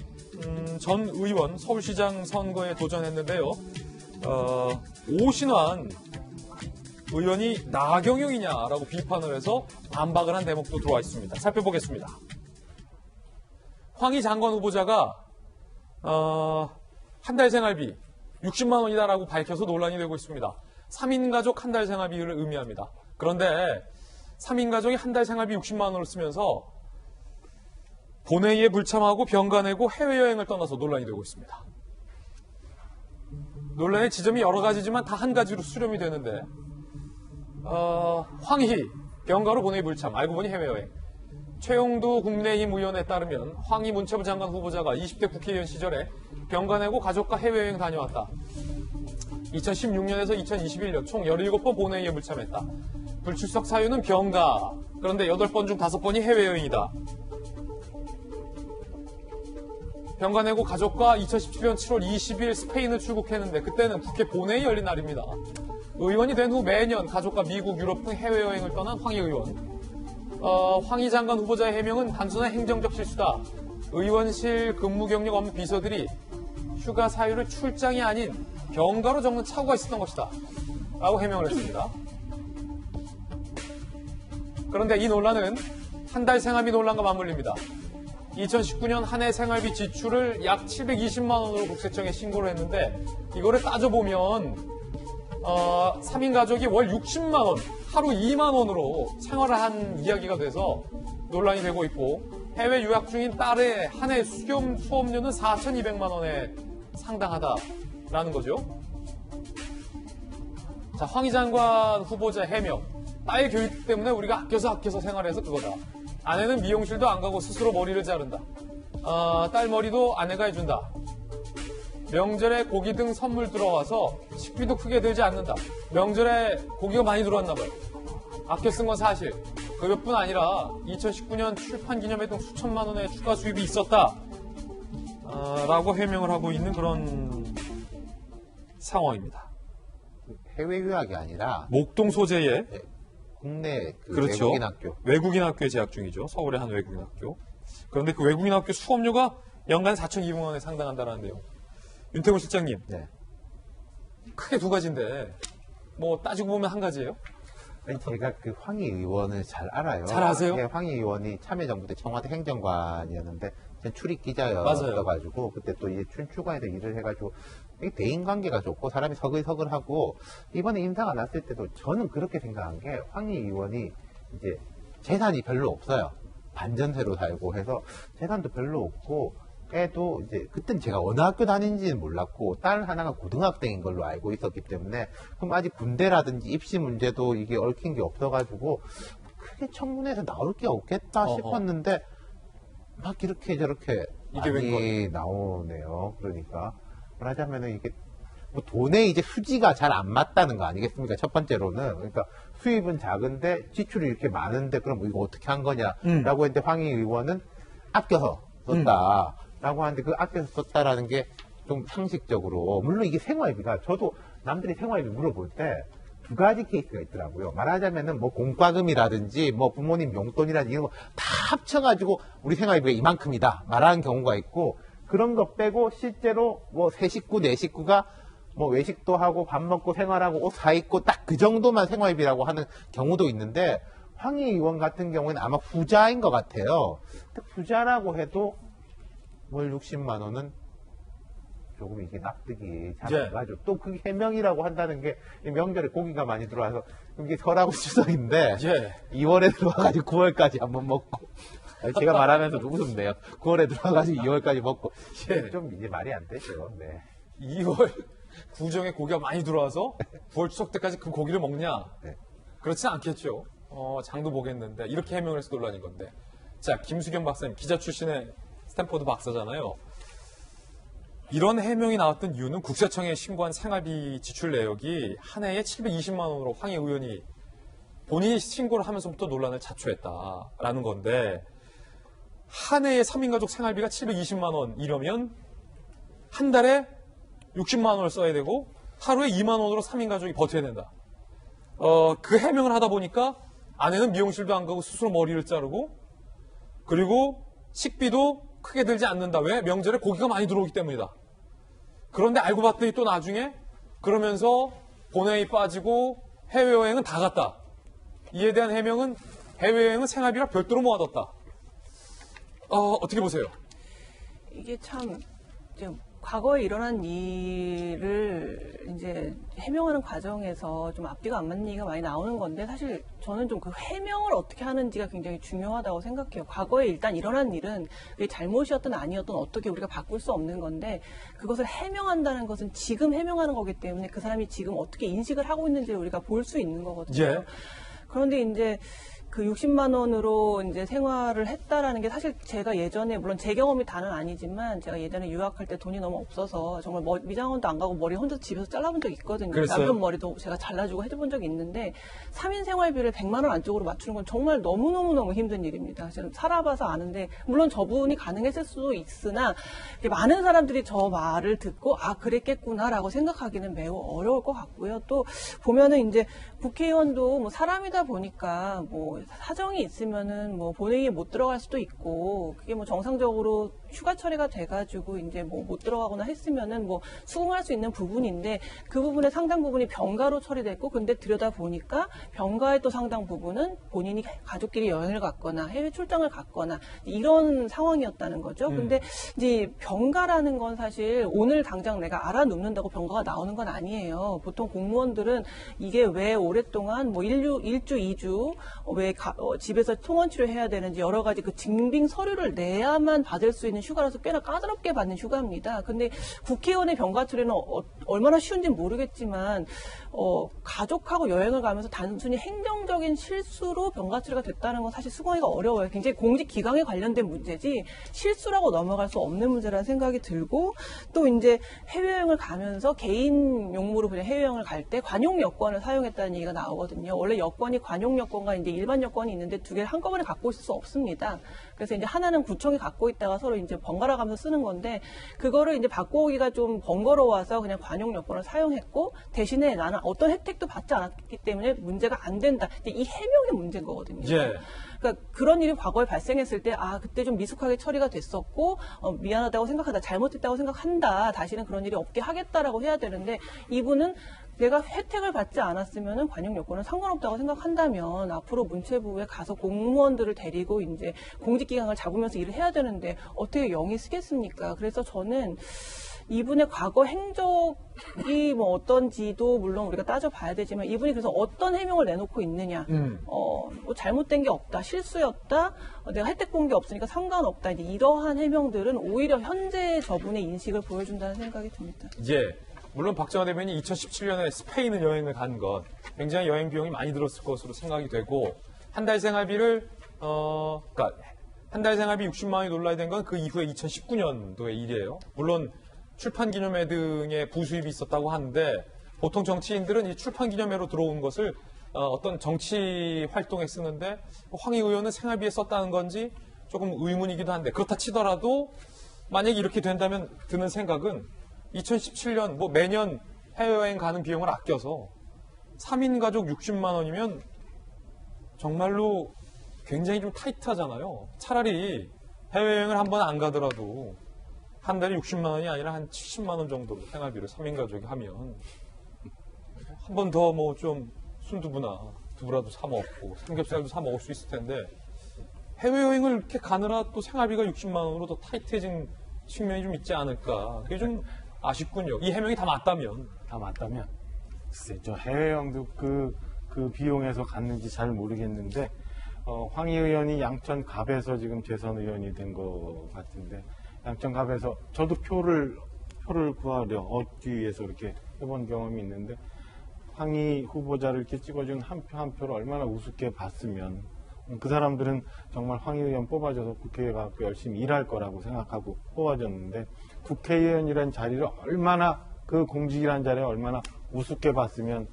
전 의원 서울시장 선거에 도전했는데요. 오신환 의원이 나경영이냐라고 비판을 해서 반박을 한 대목도 들어와 있습니다. 살펴보겠습니다. 황희 장관 후보자가 한 달 생활비 60만 원이다라고 밝혀서 논란이 되고 있습니다. 3인 가족 한 달 생활비를 의미합니다. 그런데 3인 가족이 한 달 생활비 60만 원을 쓰면서 본회의에 불참하고 병가 내고 해외여행을 떠나서 논란이 되고 있습니다. 논란의 지점이 여러 가지지만 다 한 가지로 수렴이 되는데 황희 병가로 본회의 불참, 알고 보니 해외여행. 최용두 국민의힘 의원에 따르면 황희 문체부 장관 후보자가 20대 국회의원 시절에 병가 내고 가족과 해외여행 다녀왔다. 2016년에서 2021년 총 17번 본회의에 불참했다. 불출석 사유는 병가. 그런데 8번 중 5번이 해외여행이다. 병가 내고 가족과 2017년 7월 20일 스페인을 출국했는데 그때는 국회 본회의 열린 날입니다. 의원이 된 후 매년 가족과 미국, 유럽 등 해외여행을 떠난 황희 의원. 황희 장관 후보자의 해명은 단순한 행정적 실수다. 의원실 근무 경력 없는 비서들이 휴가 사유를 출장이 아닌 병가로 적는 착오가 있었던 것이다. 라고 해명을 했습니다. 그런데 이 논란은 한 달 생활비 논란과 맞물립니다. 2019년 한 해 생활비 지출을 약 720만 원으로 국세청에 신고를 했는데 이거를 따져보면 3인 가족이 월 60만 원, 하루 2만 원으로 생활을 한 이야기가 돼서 논란이 되고 있고 해외 유학 중인 딸의 한 해 수험료는 4,200만 원에 상당하다라는 거죠. 자, 황희 장관 후보자 해명. 딸 교육 때문에 우리가 아껴서 생활해서 그거다. 아내는 미용실도 안 가고 스스로 머리를 자른다. 딸 머리도 아내가 해준다. 명절에 고기 등 선물 들어와서 식비도 크게 들지 않는다. 명절에 고기가 많이 들어왔나 봐요. 아껴 쓴 건 사실. 그것뿐 아니라 2019년 출판 기념회 등 수천만 원의 추가 수입이 있었다. 라고 해명을 하고 있는 그런 상황입니다. 해외 유학이 아니라 목동 소재의 국내 그렇죠. 외국인 학교. 외국인 학교에 재학 중이죠. 서울의 한 외국인 학교. 그런데 그 외국인 학교 수업료가 연간 4,200만 원에 상당한다는 내용. 윤태곤 실장님. 네. 크게 두 가지인데 뭐 따지고 보면 한 가지예요? 아니, 제가 그 황희 의원을 잘 알아요. 잘 아세요? 네, 황희 의원이 참여정부 때 청와대 행정관이었는데 출입 기자였어가지고 그때 또 이제 춘추관에서 일을 해가지고 대인 관계가 좋고 사람이 서글서글하고 이번에 인사가 났을 때도 저는 그렇게 생각한 게 황희 의원이 이제 재산이 별로 없어요. 반전세로 살고 해서 재산도 별로 없고 애도 이제 그땐 제가 어느 학교 다니는지는 몰랐고 딸 하나가 고등학생인 걸로 알고 있었기 때문에 그럼 아직 군대라든지 입시 문제도 이게 얽힌 게 없어가지고 크게 청문회에서 나올 게 없겠다 싶었는데 막 이렇게 저렇게 이게 많이 나오네요. 그러니까 말하자면은 이게 뭐 돈에 이제 수지가 잘 안 맞다는 거 아니겠습니까? 첫 번째로는 그러니까 수입은 작은데 지출이 이렇게 많은데 그럼 이거 어떻게 한 거냐라고 했는데 황희 의원은 아껴서 썼다. 라고 하는데 그 아껴서 썼다라는 게 좀 상식적으로 물론 이게 생활비가 저도 남들이 생활비 물어볼 때 두 가지 케이스가 있더라고요. 말하자면은 뭐 공과금이라든지 뭐 부모님 용돈이라든지 이런 거 다 합쳐가지고 우리 생활비가 이만큼이다 말하는 경우가 있고 그런 거 빼고 실제로 뭐 세 식구 네 식구가 뭐 외식도 하고 밥 먹고 생활하고 옷 사 입고 딱 그 정도만 생활비라고 하는 경우도 있는데 황희 의원 같은 경우에는 아마 부자인 것 같아요. 부자라고 해도 월 60만 원은 조금 이게 납득이 잘 안 가죠. 또 그게 해명이라고 한다는 게 명절에 고기가 많이 들어와서 이게 설하고 추석인데 2월에 들어와가지고 9월까지 한번 먹고 제가 말하면서 웃음네요. 9월에 들어와가지고 2월까지 먹고 좀 이제 말이 안 되죠. 네. 2월 구정에 고기가 많이 들어와서 9월 추석 때까지 그 고기를 먹냐? 네. 그렇지 않겠죠. 장도 보겠는데 이렇게 해명을 해서 논란인 건데. 자, 김수경 박사님 기자 출신의 스탠포드 박사잖아요. 이런 해명이 나왔던 이유는 국세청에 신고한 생활비 지출 내역이 한 해에 720만 원으로 황희 의원이 본인이 신고를 하면서부터 논란을 자초했다라는 건데 한 해에 3인 가족 생활비가 720만 원 이러면 한 달에 60만 원을 써야 되고 하루에 2만 원으로 3인 가족이 버텨야 된다. 그 해명을 하다 보니까 아내는 미용실도 안 가고 스스로 머리를 자르고 그리고 식비도 크게 들지 않는다. 왜? 명절에 고기가 많이 들어오기 때문이다. 그런데 알고 봤더니 또 나중에 그러면서 본회의 빠지고 해외여행은 다 갔다. 이에 대한 해명은 해외여행은 생활비랑 별도로 모아뒀다. 어떻게 보세요? 이게 참 이제 과거에 일어난 일을 이제 해명하는 과정에서 좀 앞뒤가 안 맞는 얘기가 많이 나오는 건데 사실 저는 좀 그 해명을 어떻게 하는지가 굉장히 중요하다고 생각해요. 과거에 일단 일어난 일은 그게 잘못이었든 아니었든 어떻게 우리가 바꿀 수 없는 건데 그것을 해명한다는 것은 지금 해명하는 거기 때문에 그 사람이 지금 어떻게 인식을 하고 있는지를 우리가 볼 수 있는 거거든요. 그런데 이제 그 60만 원으로 이제 생활을 했다라는 게 사실 제가 예전에 물론 제 경험이 다는 아니지만 제가 예전에 유학할 때 돈이 너무 없어서 정말 미장원도 안 가고 머리 혼자 집에서 잘라본 적이 있거든요. 그랬어요? 남편 머리도 제가 잘라주고 해본 적이 있는데 3인 생활비를 100만 원 안쪽으로 맞추는 건 정말 너무너무 힘든 일입니다. 저는 살아봐서 아는데 물론 저분이 가능했을 수도 있으나 많은 사람들이 저 말을 듣고 아 그랬겠구나라고 생각하기는 매우 어려울 것 같고요. 또 보면은 이제 국회의원도 뭐 사람이다 보니까 뭐 사정이 있으면은 뭐 본회의에 못 들어갈 수도 있고 그게 뭐 정상적으로 휴가 처리가 돼가지고 이제 뭐 못 들어가거나 했으면은 뭐 수긍할 수 있는 부분인데 그 부분의 상당 부분이 병가로 처리됐고 근데 들여다 보니까 병가의 또 상당 부분은 본인이 가족끼리 여행을 갔거나 해외 출장을 갔거나 이런 상황이었다는 거죠. 근데 이제 병가라는 건 사실 오늘 당장 내가 알아눕는다고 병가가 나오는 건 아니에요. 보통 공무원들은 이게 왜 오랫동안 뭐 1주, 2주 왜 집에서 통원 치료해야 되는지 여러 가지 그 증빙 서류를 내야만 받을 수 있는 휴가라서 꽤나 까다롭게 받는 휴가입니다. 근데 국회의원의 병가 처리는 얼마나 쉬운지는 모르겠지만 가족하고 여행을 가면서 단순히 행정적인 실수로 병가 처리가 됐다는 건 사실 수긍하기가 어려워요. 굉장히 공직 기강에 관련된 문제지 실수라고 넘어갈 수 없는 문제라는 생각이 들고 또 이제 해외여행을 가면서 개인 용무로 그냥 해외여행을 갈 때 관용 여권을 사용했다는 얘기가 나오거든요. 원래 여권이 관용 여권과 이제 일반 여권이 있는데 두 개를 한꺼번에 갖고 있을 수 없습니다. 그래서 이제 하나는 구청이 갖고 있다가 서로 이제 번갈아 가면서 쓰는 건데 그거를 이제 바꾸기가 좀 번거로워서 그냥 관용 여권을 사용했고 대신에 나는 어떤 혜택도 받지 않았기 때문에 문제가 안 된다. 이 해명의 문제인 거거든요. 예. 그러니까 그런 일이 과거에 발생했을 때 그때 좀 미숙하게 처리가 됐었고 미안하다고 생각한다. 잘못했다고 생각한다. 다시는 그런 일이 없게 하겠다라고 해야 되는데 이분은 내가 혜택을 받지 않았으면 관용 여권은 상관없다고 생각한다면 앞으로 문체부에 가서 공무원들을 데리고 이제 공직기강을 잡으면서 일을 해야 되는데 어떻게 영이 쓰겠습니까? 그래서 저는 이분의 과거 행적이 뭐 어떤지도 물론 우리가 따져봐야 되지만 이분이 그래서 어떤 해명을 내놓고 있느냐. 뭐 잘못된 게 없다. 실수였다. 내가 혜택 본 게 없으니까 상관없다. 이제 이러한 해명들은 오히려 현재 저분의 인식을 보여준다는 생각이 듭니다. 예. 물론 박정화 대변인이 2017년에 스페인을 여행을 간 것 굉장히 여행 비용이 많이 들었을 것으로 생각이 되고 한 달 생활비를 그러니까 한 달 생활비 60만 원이 논란이 된 건 그 이후에 2019년도의 일이에요. 물론 출판 기념회 등의 부수입이 있었다고 하는데 보통 정치인들은 이 출판 기념회로 들어온 것을 어떤 정치 활동에 쓰는데 황희 의원은 생활비에 썼다는 건지 조금 의문이기도 한데 그렇다 치더라도 만약에 이렇게 된다면 드는 생각은 2017년 뭐 매년 해외여행 가는 비용을 아껴서 3인 가족 60만 원이면 정말로 굉장히 좀 타이트하잖아요. 차라리 해외여행을 한 번 안 가더라도 한 달에 60만 원이 아니라 한 70만 원 정도 생활비를 3인 가족이 하면 한 번 더 뭐 좀 순두부나 두부라도 사 먹고 삼겹살도 사 먹을 수 있을 텐데 해외여행을 이렇게 가느라 또 생활비가 60만 원으로 더 타이트해진 측면이 좀 있지 않을까. 그게 좀 아쉽군요. 이 해명이 다 맞다면. 글쎄, 저 해외여행도 그 비용에서 갔는지 잘 모르겠는데, 황희 의원이 양천갑에서 지금 재선 의원이 된 것 같은데, 양천갑에서 저도 표를 구하려 얻기 위해서 이렇게 해본 경험이 있는데, 황희 후보자를 이렇게 찍어준 한 표 한 표를 얼마나 우습게 봤으면, 그 사람들은 정말 황희 의원 뽑아줘서 국회에 가서 열심히 일할 거라고 생각하고 뽑아줬는데, 국회의원이라는 자리를 얼마나 그 공직이라는 자리를 얼마나 우습게 봤으면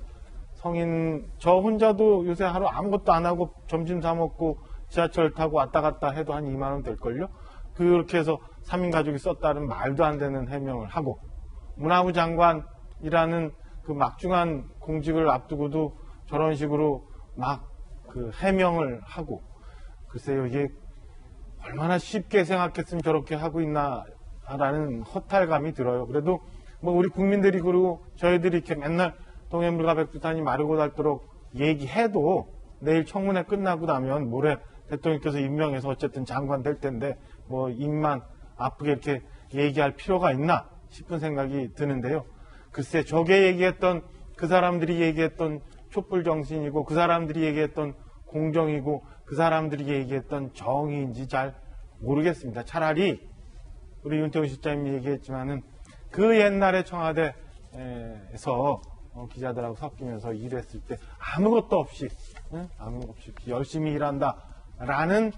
저 혼자도 요새 하루 아무것도 안 하고 점심 사 먹고 지하철 타고 왔다 갔다 해도 한 2만 원 될걸요? 그렇게 해서 3인 가족이 썼다는 말도 안 되는 해명을 하고 문화부 장관이라는 그 막중한 공직을 앞두고도 저런 식으로 막 그 해명을 하고 글쎄요 이게 얼마나 쉽게 생각했으면 저렇게 하고 있나 라는 허탈감이 들어요. 그래도 뭐 우리 국민들이 그리고 저희들이 이렇게 맨날 동해물과 백두산이 마르고 닳도록 얘기해도 내일 청문회 끝나고 나면 모레 대통령께서 임명해서 어쨌든 장관 될 텐데 뭐 입만 아프게 이렇게 얘기할 필요가 있나 싶은 생각이 드는데요. 글쎄 저게 얘기했던 그 사람들이 얘기했던 촛불 정신이고 그 사람들이 얘기했던 공정이고 그 사람들이 얘기했던 정의인지 잘 모르겠습니다. 차라리 우리 윤태호 실장님이 얘기했지만은 그 옛날에 청와대에서 기자들하고 섞이면서 일했을 때 아무것도 없이 아무것도 없이 열심히 일한다라는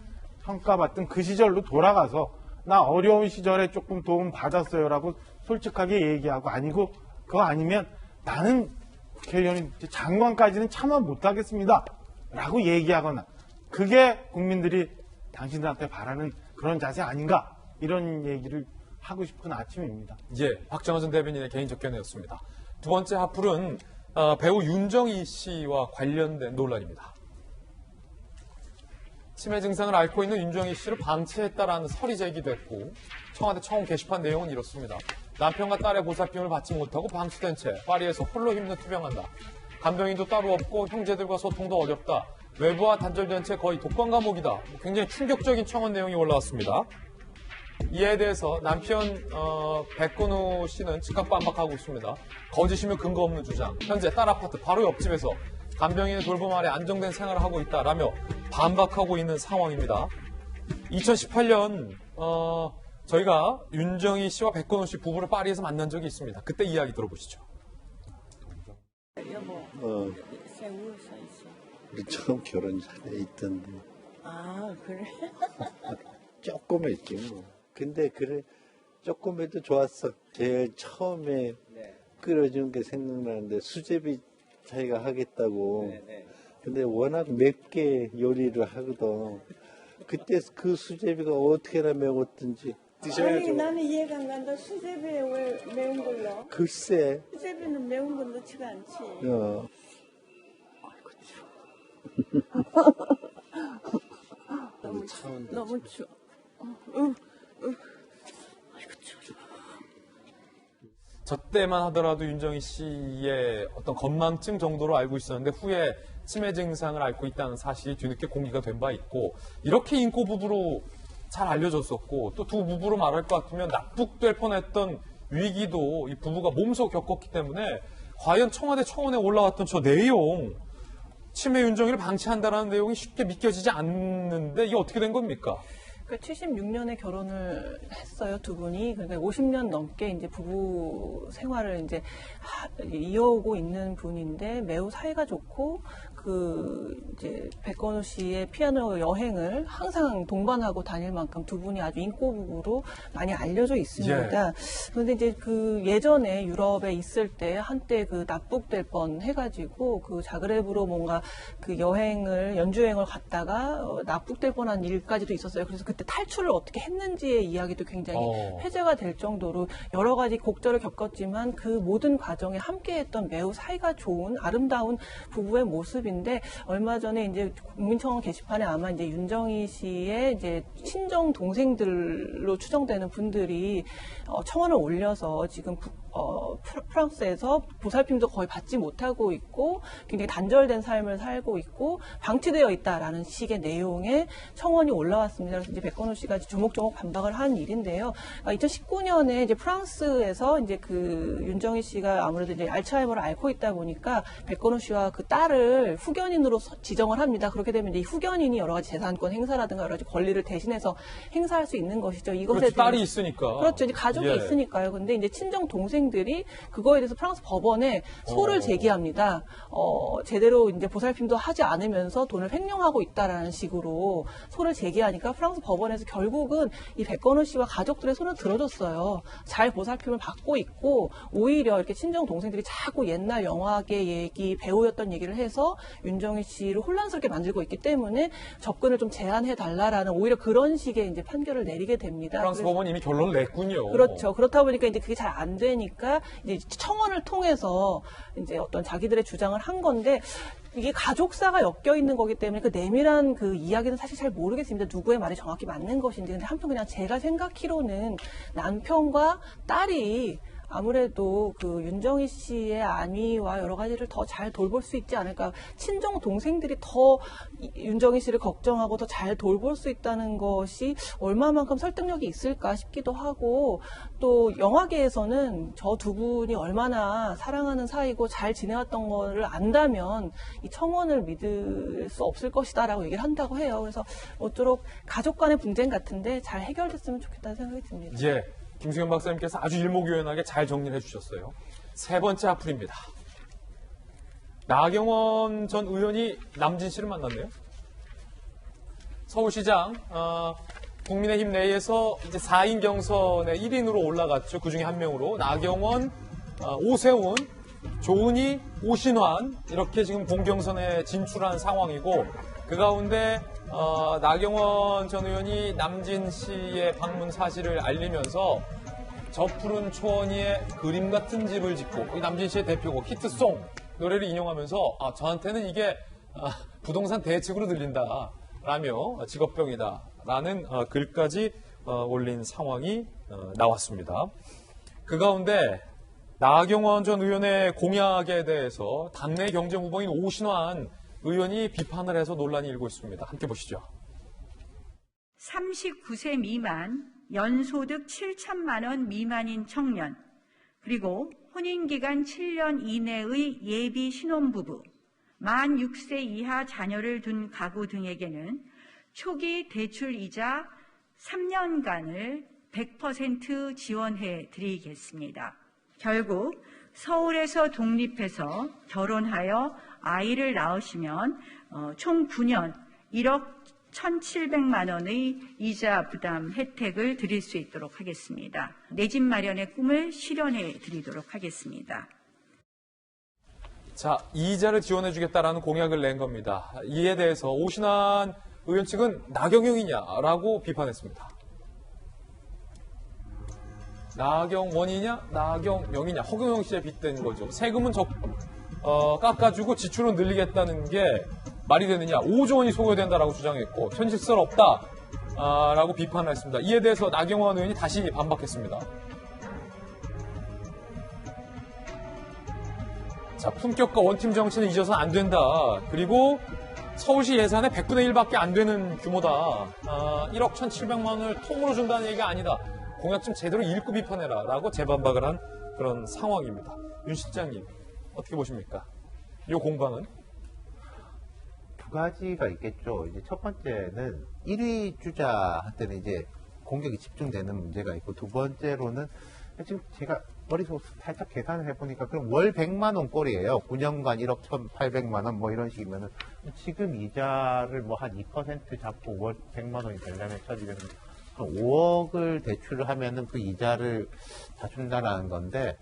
평가받던 그 시절로 돌아가서 나 어려운 시절에 조금 도움 받았어요라고 솔직하게 얘기하고 아니고 그거 아니면 나는 국회의원이 장관까지는 참아 못하겠습니다 라고 얘기하거나 그게 국민들이 당신들한테 바라는 그런 자세 아닌가 이런 얘기를 하고 싶은 아침입니다. 예, 박정화 전 대변인의 개인적 견해였습니다. 두 번째 핫플은 배우 윤정희 씨와 관련된 논란입니다. 치매 증상을 앓고 있는 윤정희 씨를 방치했다라는 설이 제기됐고 청와대 청원 게시판 내용은 이렇습니다. 남편과 딸의 보살핌을 받지 못하고 방치된 채 파리에서 홀로 힘든 투병한다. 간병인도 따로 없고 형제들과 소통도 어렵다. 외부와 단절된 채 거의 독방 감옥이다. 굉장히 충격적인 청원 내용이 올라왔습니다. 이에 대해서 남편 백건우 씨는 즉각 반박하고 있습니다. 거짓이며 근거 없는 주장. 현재 딸 아파트 바로 옆집에서 간병인의 돌봄 아래 안정된 생활을 하고 있다라며 반박하고 있는 상황입니다. 2018년 저희가 윤정희 씨와 백건우 씨 부부를 파리에서 만난 적이 있습니다. 그때 이야기 들어보시죠. 세울 서 있어. 우리 처음 결혼 전에 있던데. 아, 그래? 조금 했지 뭐. 근데 그래 조금 해도 좋았어. 제일 처음에 끓여준 게 생각나는데 수제비 자기가 하겠다고. 근데 워낙 맵게 요리를 하거든. 그때 그 수제비가 어떻게나 매웠든지 드셔야죠. 아니 나는 이해가 안 간다. 수제비에 왜 매운 걸 넣어? 글쎄. 수제비는 매운 건 넣지가 않지. 너무 추워. 너무 추워. 저 때만 하더라도 윤정희 씨의 어떤 건망증 정도로 알고 있었는데 후에 치매 증상을 앓고 있다는 사실이 뒤늦게 공개가 된 바 있고 이렇게 인고 부부로 잘 알려졌었고 또 두 부부로 말할 것 같으면 납북될 뻔했던 위기도 이 부부가 몸소 겪었기 때문에 과연 청와대 청원에 올라왔던 저 내용 치매 윤정희를 방치한다는 내용이 쉽게 믿겨지지 않는데 이게 어떻게 된 겁니까? 76년에 결혼을 했어요, 두 분이. 그러니까 50년 넘게 이제 부부 생활을 이제 이어오고 있는 분인데 매우 사이가 좋고 이제 백건우 씨의 피아노 여행을 항상 동반하고 다닐 만큼 두 분이 아주 인고 부부로 많이 알려져 있습니다. 그런데 이제 예전에 유럽에 있을 때 한때 납북될 뻔 해가지고 자그레브로 뭔가 연주 여행을 갔다가 납북될 뻔한 일까지도 있었어요. 그래서 그때 탈출을 어떻게 했는지의 이야기도 굉장히 회자가 될 정도로 여러 가지 곡절을 겪었지만 그 모든 과정에 함께했던 매우 사이가 좋은 아름다운 부부의 모습인데 얼마 전에 이제 국민청원 게시판에 아마 이제 윤정희 씨의 이제 친정 동생들로 추정되는 분들이 청원을 올려서 지금 프랑스에서 보살핌도 거의 받지 못하고 있고 굉장히 단절된 삶을 살고 있고 방치되어 있다라는 식의 내용의 청원이 올라왔습니다. 그래서 이제 백건우 씨가 조목조목 반박을 한 일인데요. 2019년에 이제 프랑스에서 이제 윤정희 씨가 아무래도 이제 알츠하이머를 앓고 있다 보니까 백건우 씨와 딸을 후견인으로 지정을 합니다. 그렇게 되면 이제 이 후견인이 여러 가지 재산권 행사라든가 여러 가지 권리를 대신해서 행사할 수 있는 것이죠. 이것에 그렇죠. 딸이 있으니까. 그렇죠. 이제 가족이 있으니까요. 근데 이제 친정 동생들이 그거에 대해서 프랑스 법원에 소를 제기합니다. 제대로 이제 보살핌도 하지 않으면서 돈을 횡령하고 있다라는 식으로 소를 제기하니까 프랑스 법원에서 결국은 이 백건우 씨와 가족들의 손을 들어줬어요. 잘 보살핌을 받고 있고 오히려 이렇게 친정 동생들이 자꾸 옛날 영화계 얘기, 배우였던 얘기를 해서 윤정희 씨를 혼란스럽게 만들고 있기 때문에 접근을 좀 제한해 달라라는 오히려 그런 식의 이제 판결을 내리게 됩니다. 프랑스 법원이 이미 결론을 냈군요. 그렇죠. 그렇다 보니까 이제 그게 잘 안 되니까 이제 청원을 통해서 이제 어떤 자기들의 주장을 한 건데 이게 가족사가 엮여 있는 거기 때문에 그 내밀한 이야기는 사실 잘 모르겠습니다. 누구의 말이 정확히 맞는 것인지. 근데 한편 그냥 제가 생각히로는 남편과 딸이 아무래도 윤정희 씨의 안위와 여러 가지를 더 잘 돌볼 수 있지 않을까. 친정 동생들이 더 윤정희 씨를 걱정하고 더 잘 돌볼 수 있다는 것이 얼마만큼 설득력이 있을까 싶기도 하고 또 영화계에서는 저 두 분이 얼마나 사랑하는 사이고 잘 지내왔던 거를 안다면 이 청원을 믿을 수 없을 것이다라고 얘기를 한다고 해요. 그래서 모쪼록 가족 간의 분쟁 같은데 잘 해결됐으면 좋겠다는 생각이 듭니다. 김수현 박사님께서 아주 일목요연하게 잘 정리를 해주셨어요. 세 번째 핫플입니다. 나경원 전 의원이 남진 씨를 만났네요. 서울시장 국민의힘 내에서 이제 4인 경선에 1인으로 올라갔죠. 그 중에 한 명으로 나경원, 오세훈, 조은희, 오신환 이렇게 지금 본경선에 진출한 상황이고 그 가운데 나경원 전 의원이 남진 씨의 방문 사실을 알리면서 저 푸른 초원 위에 그림 같은 집을 짓고 이 남진 씨의 대표곡 히트송 노래를 인용하면서 저한테는 이게 부동산 대책으로 들린다라며 직업병이다라는 글까지 올린 상황이 나왔습니다. 그 가운데 나경원 전 의원의 공약에 대해서 당내 경쟁 후보인 오신환 의원이 비판을 해서 논란이 일고 있습니다. 함께 보시죠. 39세 미만, 연소득 7천만 원 미만인 청년, 그리고 혼인기간 7년 이내의 예비 신혼부부, 만 6세 이하 자녀를 둔 가구 등에게는 초기 대출이자 3년간을 100% 지원해 드리겠습니다. 결국 서울에서 독립해서 결혼하여 아이를 낳으시면 총 9년 1억 1,700만 원의 이자 부담 혜택을 드릴 수 있도록 하겠습니다. 내 집 마련의 꿈을 실현해 드리도록 하겠습니다. 자, 이자를 지원해주겠다라는 공약을 낸 겁니다. 이에 대해서 오신환 의원 측은 나경영이냐라고 비판했습니다. 나경원이냐, 나경영이냐, 허경영 씨에 빗댄 거죠. 세금은 깎아주고 지출은 늘리겠다는 게 말이 되느냐. 5조 원이 소요된다라고 주장했고 현실스럽다라고 비판을 했습니다. 이에 대해서 나경원 의원이 다시 반박했습니다. 자, 품격과 원팀 정치는 잊어서는 안 된다. 그리고 서울시 예산의 100분의 1밖에 안 되는 규모다. 1억 1,700만 원을 통으로 준다는 얘기가 아니다. 공약 좀 제대로 읽고 비판해라 라고 재반박을 한 그런 상황입니다. 윤 실장님 어떻게 보십니까? 이 공방은? 두 가지가 있겠죠. 이제 첫 번째는 1위 주자한테는 이제 공격이 집중되는 문제가 있고 두 번째로는 지금 제가 머릿속 살짝 계산을 해보니까 그럼 월 100만 원 꼴이에요. 9년간 1억 1,800만 원 뭐 이런 식이면은 지금 이자를 뭐 한 2% 잡고 월 100만 원이 되려면 쳐지면 한 5억을 대출을 하면은 그 이자를 다 준다라는 건데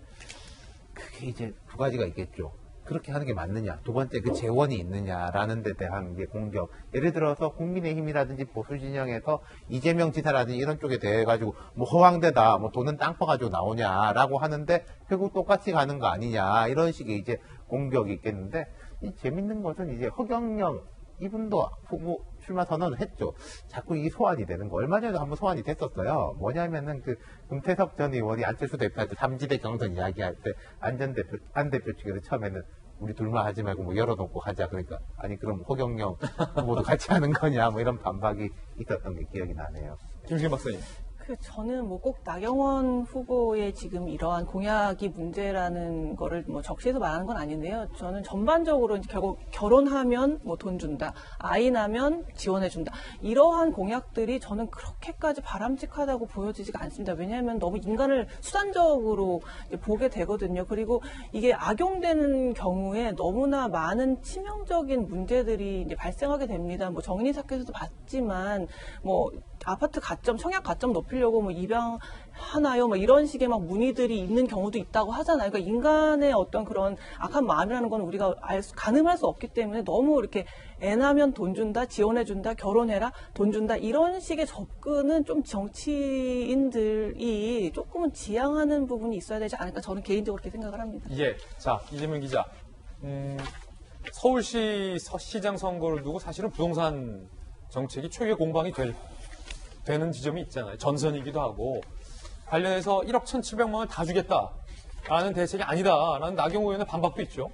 그게 이제 두 가지가 있겠죠. 그렇게 하는 게 맞느냐. 두 번째 그 재원이 있느냐라는 데 대한 이제 공격. 예를 들어서 국민의힘이라든지 보수 진영에서 이재명 지사라든지 이런 쪽에 대해 가지고 뭐 허황되다. 뭐 돈은 땅 퍼가지고 나오냐라고 하는데 결국 똑같이 가는 거 아니냐. 이런 식의 이제 공격이 있겠는데 이 재밌는 것은 이제 허경영 이분도 후보 출마 선언을 했죠. 자꾸 이 소환이 되는 거. 얼마 전에도 한번 소환이 됐었어요. 뭐냐면은 그 금태섭 전 의원이 안철수 대표한테 3지대 경선 이야기할 때 안 대표 측에서 처음에는 우리 둘만 하지 말고 뭐 열어놓고 하자. 그러니까 아니 그럼 허경영 후보도 같이 하는 거냐 뭐 이런 반박이 있었던 게 기억이 나네요. 김승현 박사님. 저는 뭐 꼭 나경원 후보의 지금 이러한 공약이 문제라는 거를 뭐 적시해서 말하는 건 아닌데요. 저는 전반적으로 이제 결국 결혼하면 뭐 돈 준다, 아이 낳으면 지원해 준다. 이러한 공약들이 저는 그렇게까지 바람직하다고 보여지지가 않습니다. 왜냐하면 너무 인간을 수단적으로 이제 보게 되거든요. 그리고 이게 악용되는 경우에 너무나 많은 치명적인 문제들이 이제 발생하게 됩니다. 뭐 정인이 사건에서도 봤지만 뭐 아파트 가점, 청약 가점 높이려고 뭐 입양하나요? 뭐 이런 식의 막 문의들이 있는 경우도 있다고 하잖아요. 그러니까 인간의 어떤 그런 악한 마음이라는 건 우리가 가늠할 수 없기 때문에 너무 이렇게 애 낳으면 돈 준다, 지원해준다, 결혼해라, 돈 준다 이런 식의 접근은 좀 정치인들이 조금은 지양하는 부분이 있어야 되지 않을까 저는 개인적으로 그렇게 생각을 합니다. 예. 자, 이재명 기자. 서울시 시장 선거를 두고 사실은 부동산 정책이 최후의 공방이 되는 지점이 있잖아요. 전선이기도 하고 관련해서 1억 1,700만 원 다 주겠다라는 대책이 아니다라는 나경원 의원의 반박도 있죠.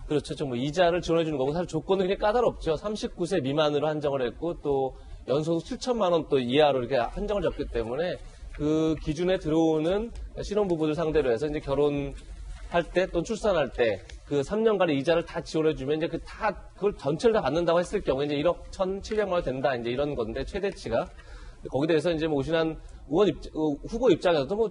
그렇죠. 뭐 이자를 지원해 주는 거고 사실 조건은 그렇게 까다롭죠. 39세 미만으로 한정을 했고 또 연소득 7천만 원 또 이하로 이렇게 한정을 잡기 때문에 그 기준에 들어오는 신혼부부들 상대로 해서 이제 결혼할 때 또 출산할 때 그 3년간의 이자를 다 지원해 주면 이제 그걸 전체를 다 받는다고 했을 경우에 이제 1억 1,700만 원 된다 이제 이런 건데 최대치가 거기에 대해서 이제 뭐 오신환 의원 후보 입장에서도 뭐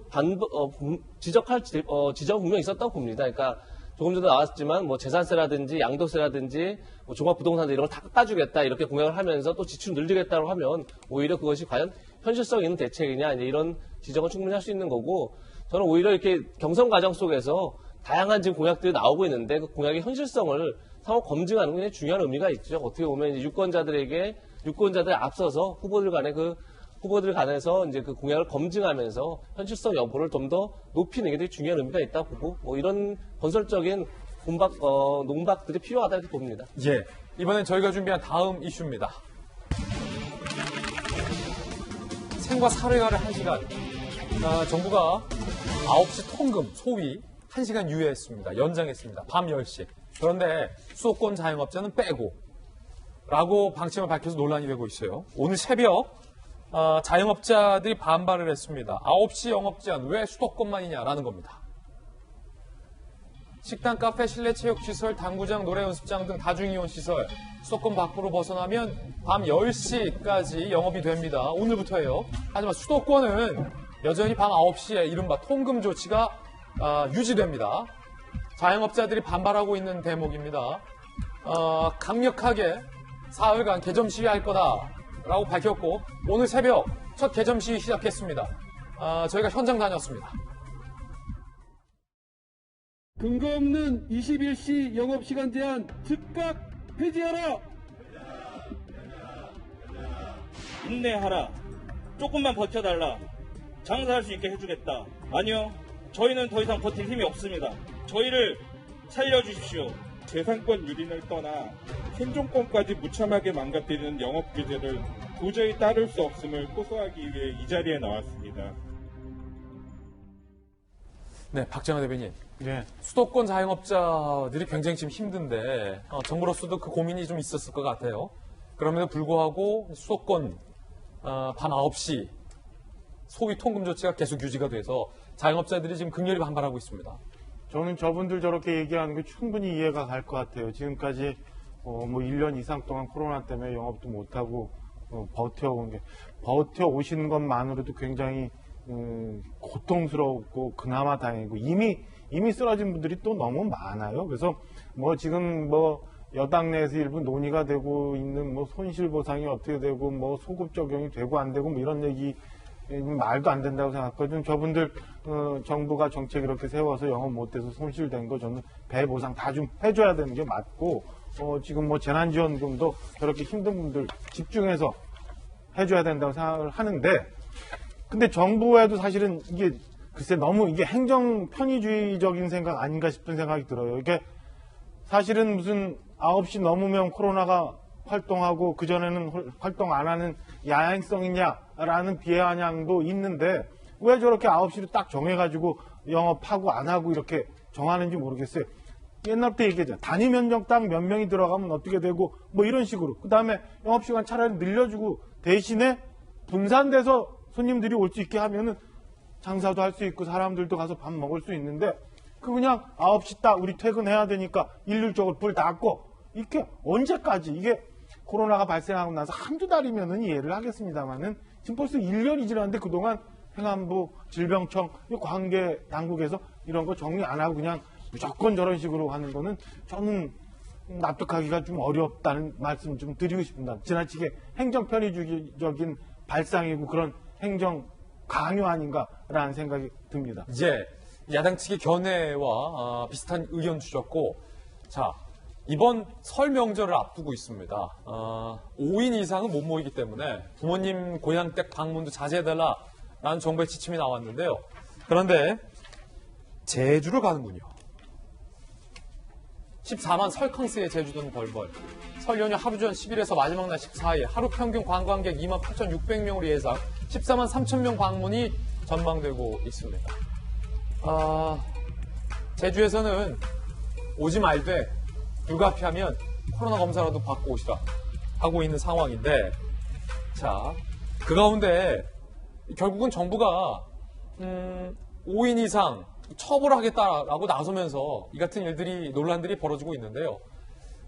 지적은 분명히 있었다고 봅니다. 그러니까 조금 전에 나왔지만 뭐 재산세라든지 양도세라든지 뭐 종합부동산세 이런 걸 다 깎아주겠다 이렇게 공약을 하면서 또 지출 늘리겠다고 하면 오히려 그것이 과연 현실성 있는 대책이냐 이제 이런 지적은 충분히 할 수 있는 거고 저는 오히려 이렇게 경선 과정 속에서 다양한 지금 공약들이 나오고 있는데 그 공약의 현실성을 상호 검증하는 게 굉장히 중요한 의미가 있죠. 어떻게 보면 이제 유권자들에 앞서서 후보들 간에서 이제 그 공약을 검증하면서 현실성 여부를 좀 더 높이는 게 되게 중요한 의미가 있다고 보고 뭐 이런 건설적인 논박들이 필요하다 이렇게 봅니다. 예. 이번엔 저희가 준비한 다음 이슈입니다. 생과 사회가를 1시간. 정부가 9시 통금, 소위 1시간 유예했습니다. 연장했습니다. 밤 10시. 그런데 수도권 자영업자는 빼고 라고 방침을 밝혀서 논란이 되고 있어요. 오늘 새벽 자영업자들이 반발을 했습니다. 9시 영업 제한 왜 수도권만이냐라는 겁니다. 식당, 카페, 실내 체육시설, 당구장, 노래 연습장 등 다중이용 시설 수도권 밖으로 벗어나면 밤 10시까지 영업이 됩니다. 오늘부터예요. 하지만 수도권은 여전히 밤 9시에 이른바 통금 조치가 유지됩니다. 자영업자들이 반발하고 있는 대목입니다. 강력하게 사흘간 개점 시위할 거다라고 밝혔고 오늘 새벽 첫 개점 시위 시작했습니다. 저희가 현장 다녔습니다. 근거 없는 21시 영업시간 제한 즉각 폐지하라! 인내하라. 조금만 버텨달라. 장사할 수 있게 해주겠다. 아니요. 저희는 더 이상 버틸 힘이 없습니다. 저희를 살려주십시오. 재산권 유린을 떠나 생존권까지 무참하게 망가뜨리는 영업 규제를 도저히 따를 수 없음을 호소하기 위해 이 자리에 나왔습니다. 네, 박정환 대변인. 네. 수도권 자영업자들이 굉장히 지금 힘든데 정부로서도 그 고민이 좀 있었을 것 같아요. 그럼에도 불구하고 수도권 밤 9시 소위 통금 조치가 계속 유지가 돼서 자영업자들이 지금 극렬히 반발하고 있습니다. 저는 저분들 저렇게 얘기하는 게 충분히 이해가 갈 것 같아요. 지금까지 뭐 1년 이상 동안 코로나 때문에 영업도 못하고 버텨오시는 것만으로도 굉장히 고통스럽고 그나마 다행이고 이미 쓰러진 분들이 또 너무 많아요. 그래서 뭐 지금 뭐 여당 내에서 일부 논의가 되고 있는 뭐 손실보상이 어떻게 되고 뭐 소급 적용이 되고 안 되고 뭐 이런 얘기 말도 안 된다고 생각하거든요. 저분들 정부가 정책 이렇게 세워서 영업 못해서 손실된 거 저는 배보상 다 좀 해줘야 되는 게 맞고 지금 뭐 재난지원금도 저렇게 힘든 분들 집중해서 해줘야 된다고 생각을 하는데 근데 정부에도 사실은 이게 글쎄 너무 이게 행정 편의주의적인 생각 아닌가 싶은 생각이 들어요. 이게 사실은 무슨 9시 넘으면 코로나가 활동하고 그전에는 활동 안 하는 야행성이냐라는 비아냥도 있는데 왜 저렇게 9시를 딱 정해가지고 영업하고 안 하고 이렇게 정하는지 모르겠어요. 옛날부터 얘기했잖아요. 단위 면적당 몇 명이 들어가면 어떻게 되고 뭐 이런 식으로. 그 다음에 영업시간 차라리 늘려주고 대신에 분산돼서 손님들이 올 수 있게 하면은 장사도 할 수 있고 사람들도 가서 밥 먹을 수 있는데 그냥 9시 딱 우리 퇴근해야 되니까 일률적으로 불 닫고 이렇게 언제까지 이게 코로나가 발생하고 나서 한두 달이면은 이해를 하겠습니다만은 지금 벌써 1년이 지났는데 그동안 행안부, 질병청, 관계 당국에서 이런 거 정리 안 하고 그냥 무조건 저런 식으로 하는 거는 저는 납득하기가 좀 어렵다는 말씀 좀 드리고 싶습니다. 지나치게 행정 편의주의적인 발상이고 그런 행정 강요 아닌가라는 생각이 듭니다. 예, 야당 측의 견해와 비슷한 의견 주셨고 자 이번 설 명절을 앞두고 있습니다. 5인 이상은 못 모이기 때문에 부모님 고향 댁 방문도 자제해달라라는 정부의 지침이 나왔는데요. 그런데 제주를 가는군요. 14만 설캉스의 제주도는 벌벌. 설 연휴 하루 전 10일에서 마지막 날 14일 하루 평균 관광객 2만 8,600명으로 예상 14만 3천 명 방문이 전망되고 있습니다. 제주에서는 오지 말되 불가피하면 코로나 검사라도 받고 오시라 하고 있는 상황인데 자, 그 가운데 결국은 정부가 5인 이상 처벌하겠다라고 나서면서 이 같은 논란들이 벌어지고 있는데요.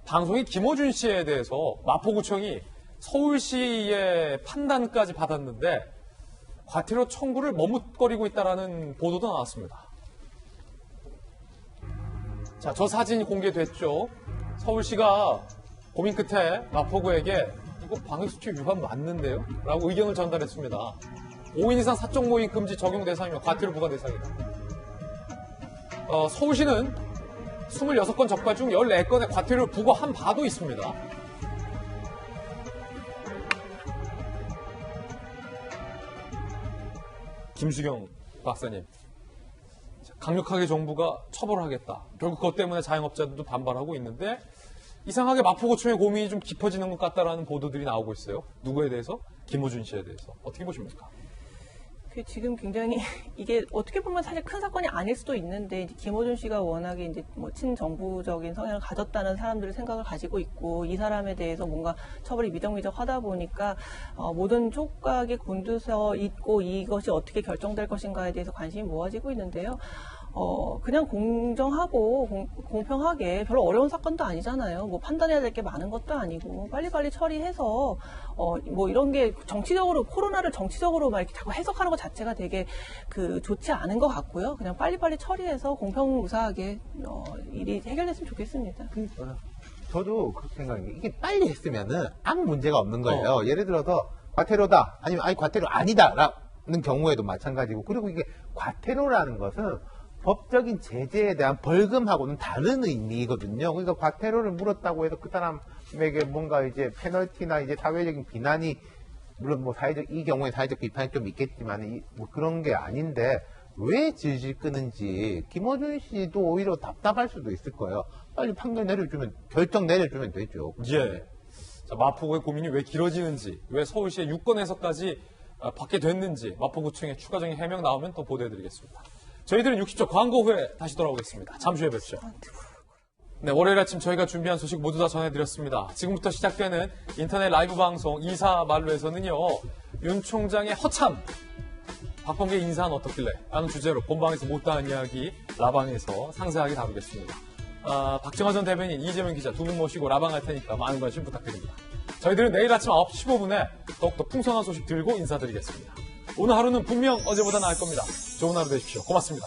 방송인 김어준 씨에 대해서 마포구청이 서울시의 판단까지 받았는데 과태료 청구를 머뭇거리고 있다는 보도도 나왔습니다. 자, 저 사진이 공개됐죠. 서울시가 고민 끝에 마포구에게 이거 방역수칙 위반 맞는데요? 라고 의견을 전달했습니다. 5인 이상 사적 모임 금지 적용 대상이면 과태료 부과 대상이다. 서울시는 26건 적발 중 14건의 과태료를 부과한 바도 있습니다. 김수경 박사님, 강력하게 정부가 처벌하겠다. 결국 그것 때문에 자영업자들도 반발하고 있는데 이상하게 마포구청의 고민이 좀 깊어지는 것 같다라는 보도들이 나오고 있어요. 누구에 대해서? 김호준 씨에 대해서. 어떻게 보십니까? 지금 굉장히 이게 어떻게 보면 사실 큰 사건이 아닐 수도 있는데 이제 김호준 씨가 워낙에 이제 뭐 친정부적인 성향을 가졌다는 사람들의 생각을 가지고 있고 이 사람에 대해서 뭔가 처벌이 미적미적하다 보니까 모든 촉각이 곤두서 있고 이것이 어떻게 결정될 것인가에 대해서 관심이 모아지고 있는데요. 그냥 공정하고 공평하게 별로 어려운 사건도 아니잖아요. 뭐 판단해야 될 게 많은 것도 아니고 빨리빨리 처리해서 뭐 이런 게 정치적으로 코로나를 정치적으로 막 이렇게 자꾸 해석하는 것 자체가 되게 좋지 않은 것 같고요. 그냥 빨리빨리 처리해서 공평무사하게 일이 해결됐으면 좋겠습니다. 저도 그렇게 생각해요. 이게 빨리 했으면은 아무 문제가 없는 거예요. 예를 들어서 과태료다 아니면 아니 과태료 아니다라는 경우에도 마찬가지고 그리고 이게 과태료라는 것은 법적인 제재에 대한 벌금하고는 다른 의미거든요. 그러니까 과태료를 물었다고 해서 그 사람에게 뭔가 이제 페널티나 이제 사회적인 비난이 물론 뭐 이 경우에 사회적 비판이 좀 있겠지만 뭐 그런 게 아닌데 왜 질질 끄는지 김어준 씨도 오히려 답답할 수도 있을 거예요. 빨리 판결 내려주면 결정 내려주면 되죠. 예. 자, 마포구의 고민이 왜 길어지는지, 왜 서울시의 유권에서까지 받게 됐는지 마포구청의 추가적인 해명 나오면 또 보도해드리겠습니다. 저희들은 60초 광고 후에 다시 돌아오겠습니다. 잠시 후에 뵙죠. 네, 월요일 아침 저희가 준비한 소식 모두 다 전해드렸습니다. 지금부터 시작되는 인터넷 라이브 방송 이사말로에서는요. 윤 총장의 허참, 박범계 인사는 어떻길래? 라는 주제로 본방에서 못다한 이야기 라방에서 상세하게 다루겠습니다. 박정화 전 대변인, 이재명 기자 두 분 모시고 라방할 테니까 많은 관심 부탁드립니다. 저희들은 내일 아침 9시 15분에 더욱더 풍성한 소식 들고 인사드리겠습니다. 오늘 하루는 분명 어제보다 나을 겁니다. 좋은 하루 되십시오. 고맙습니다.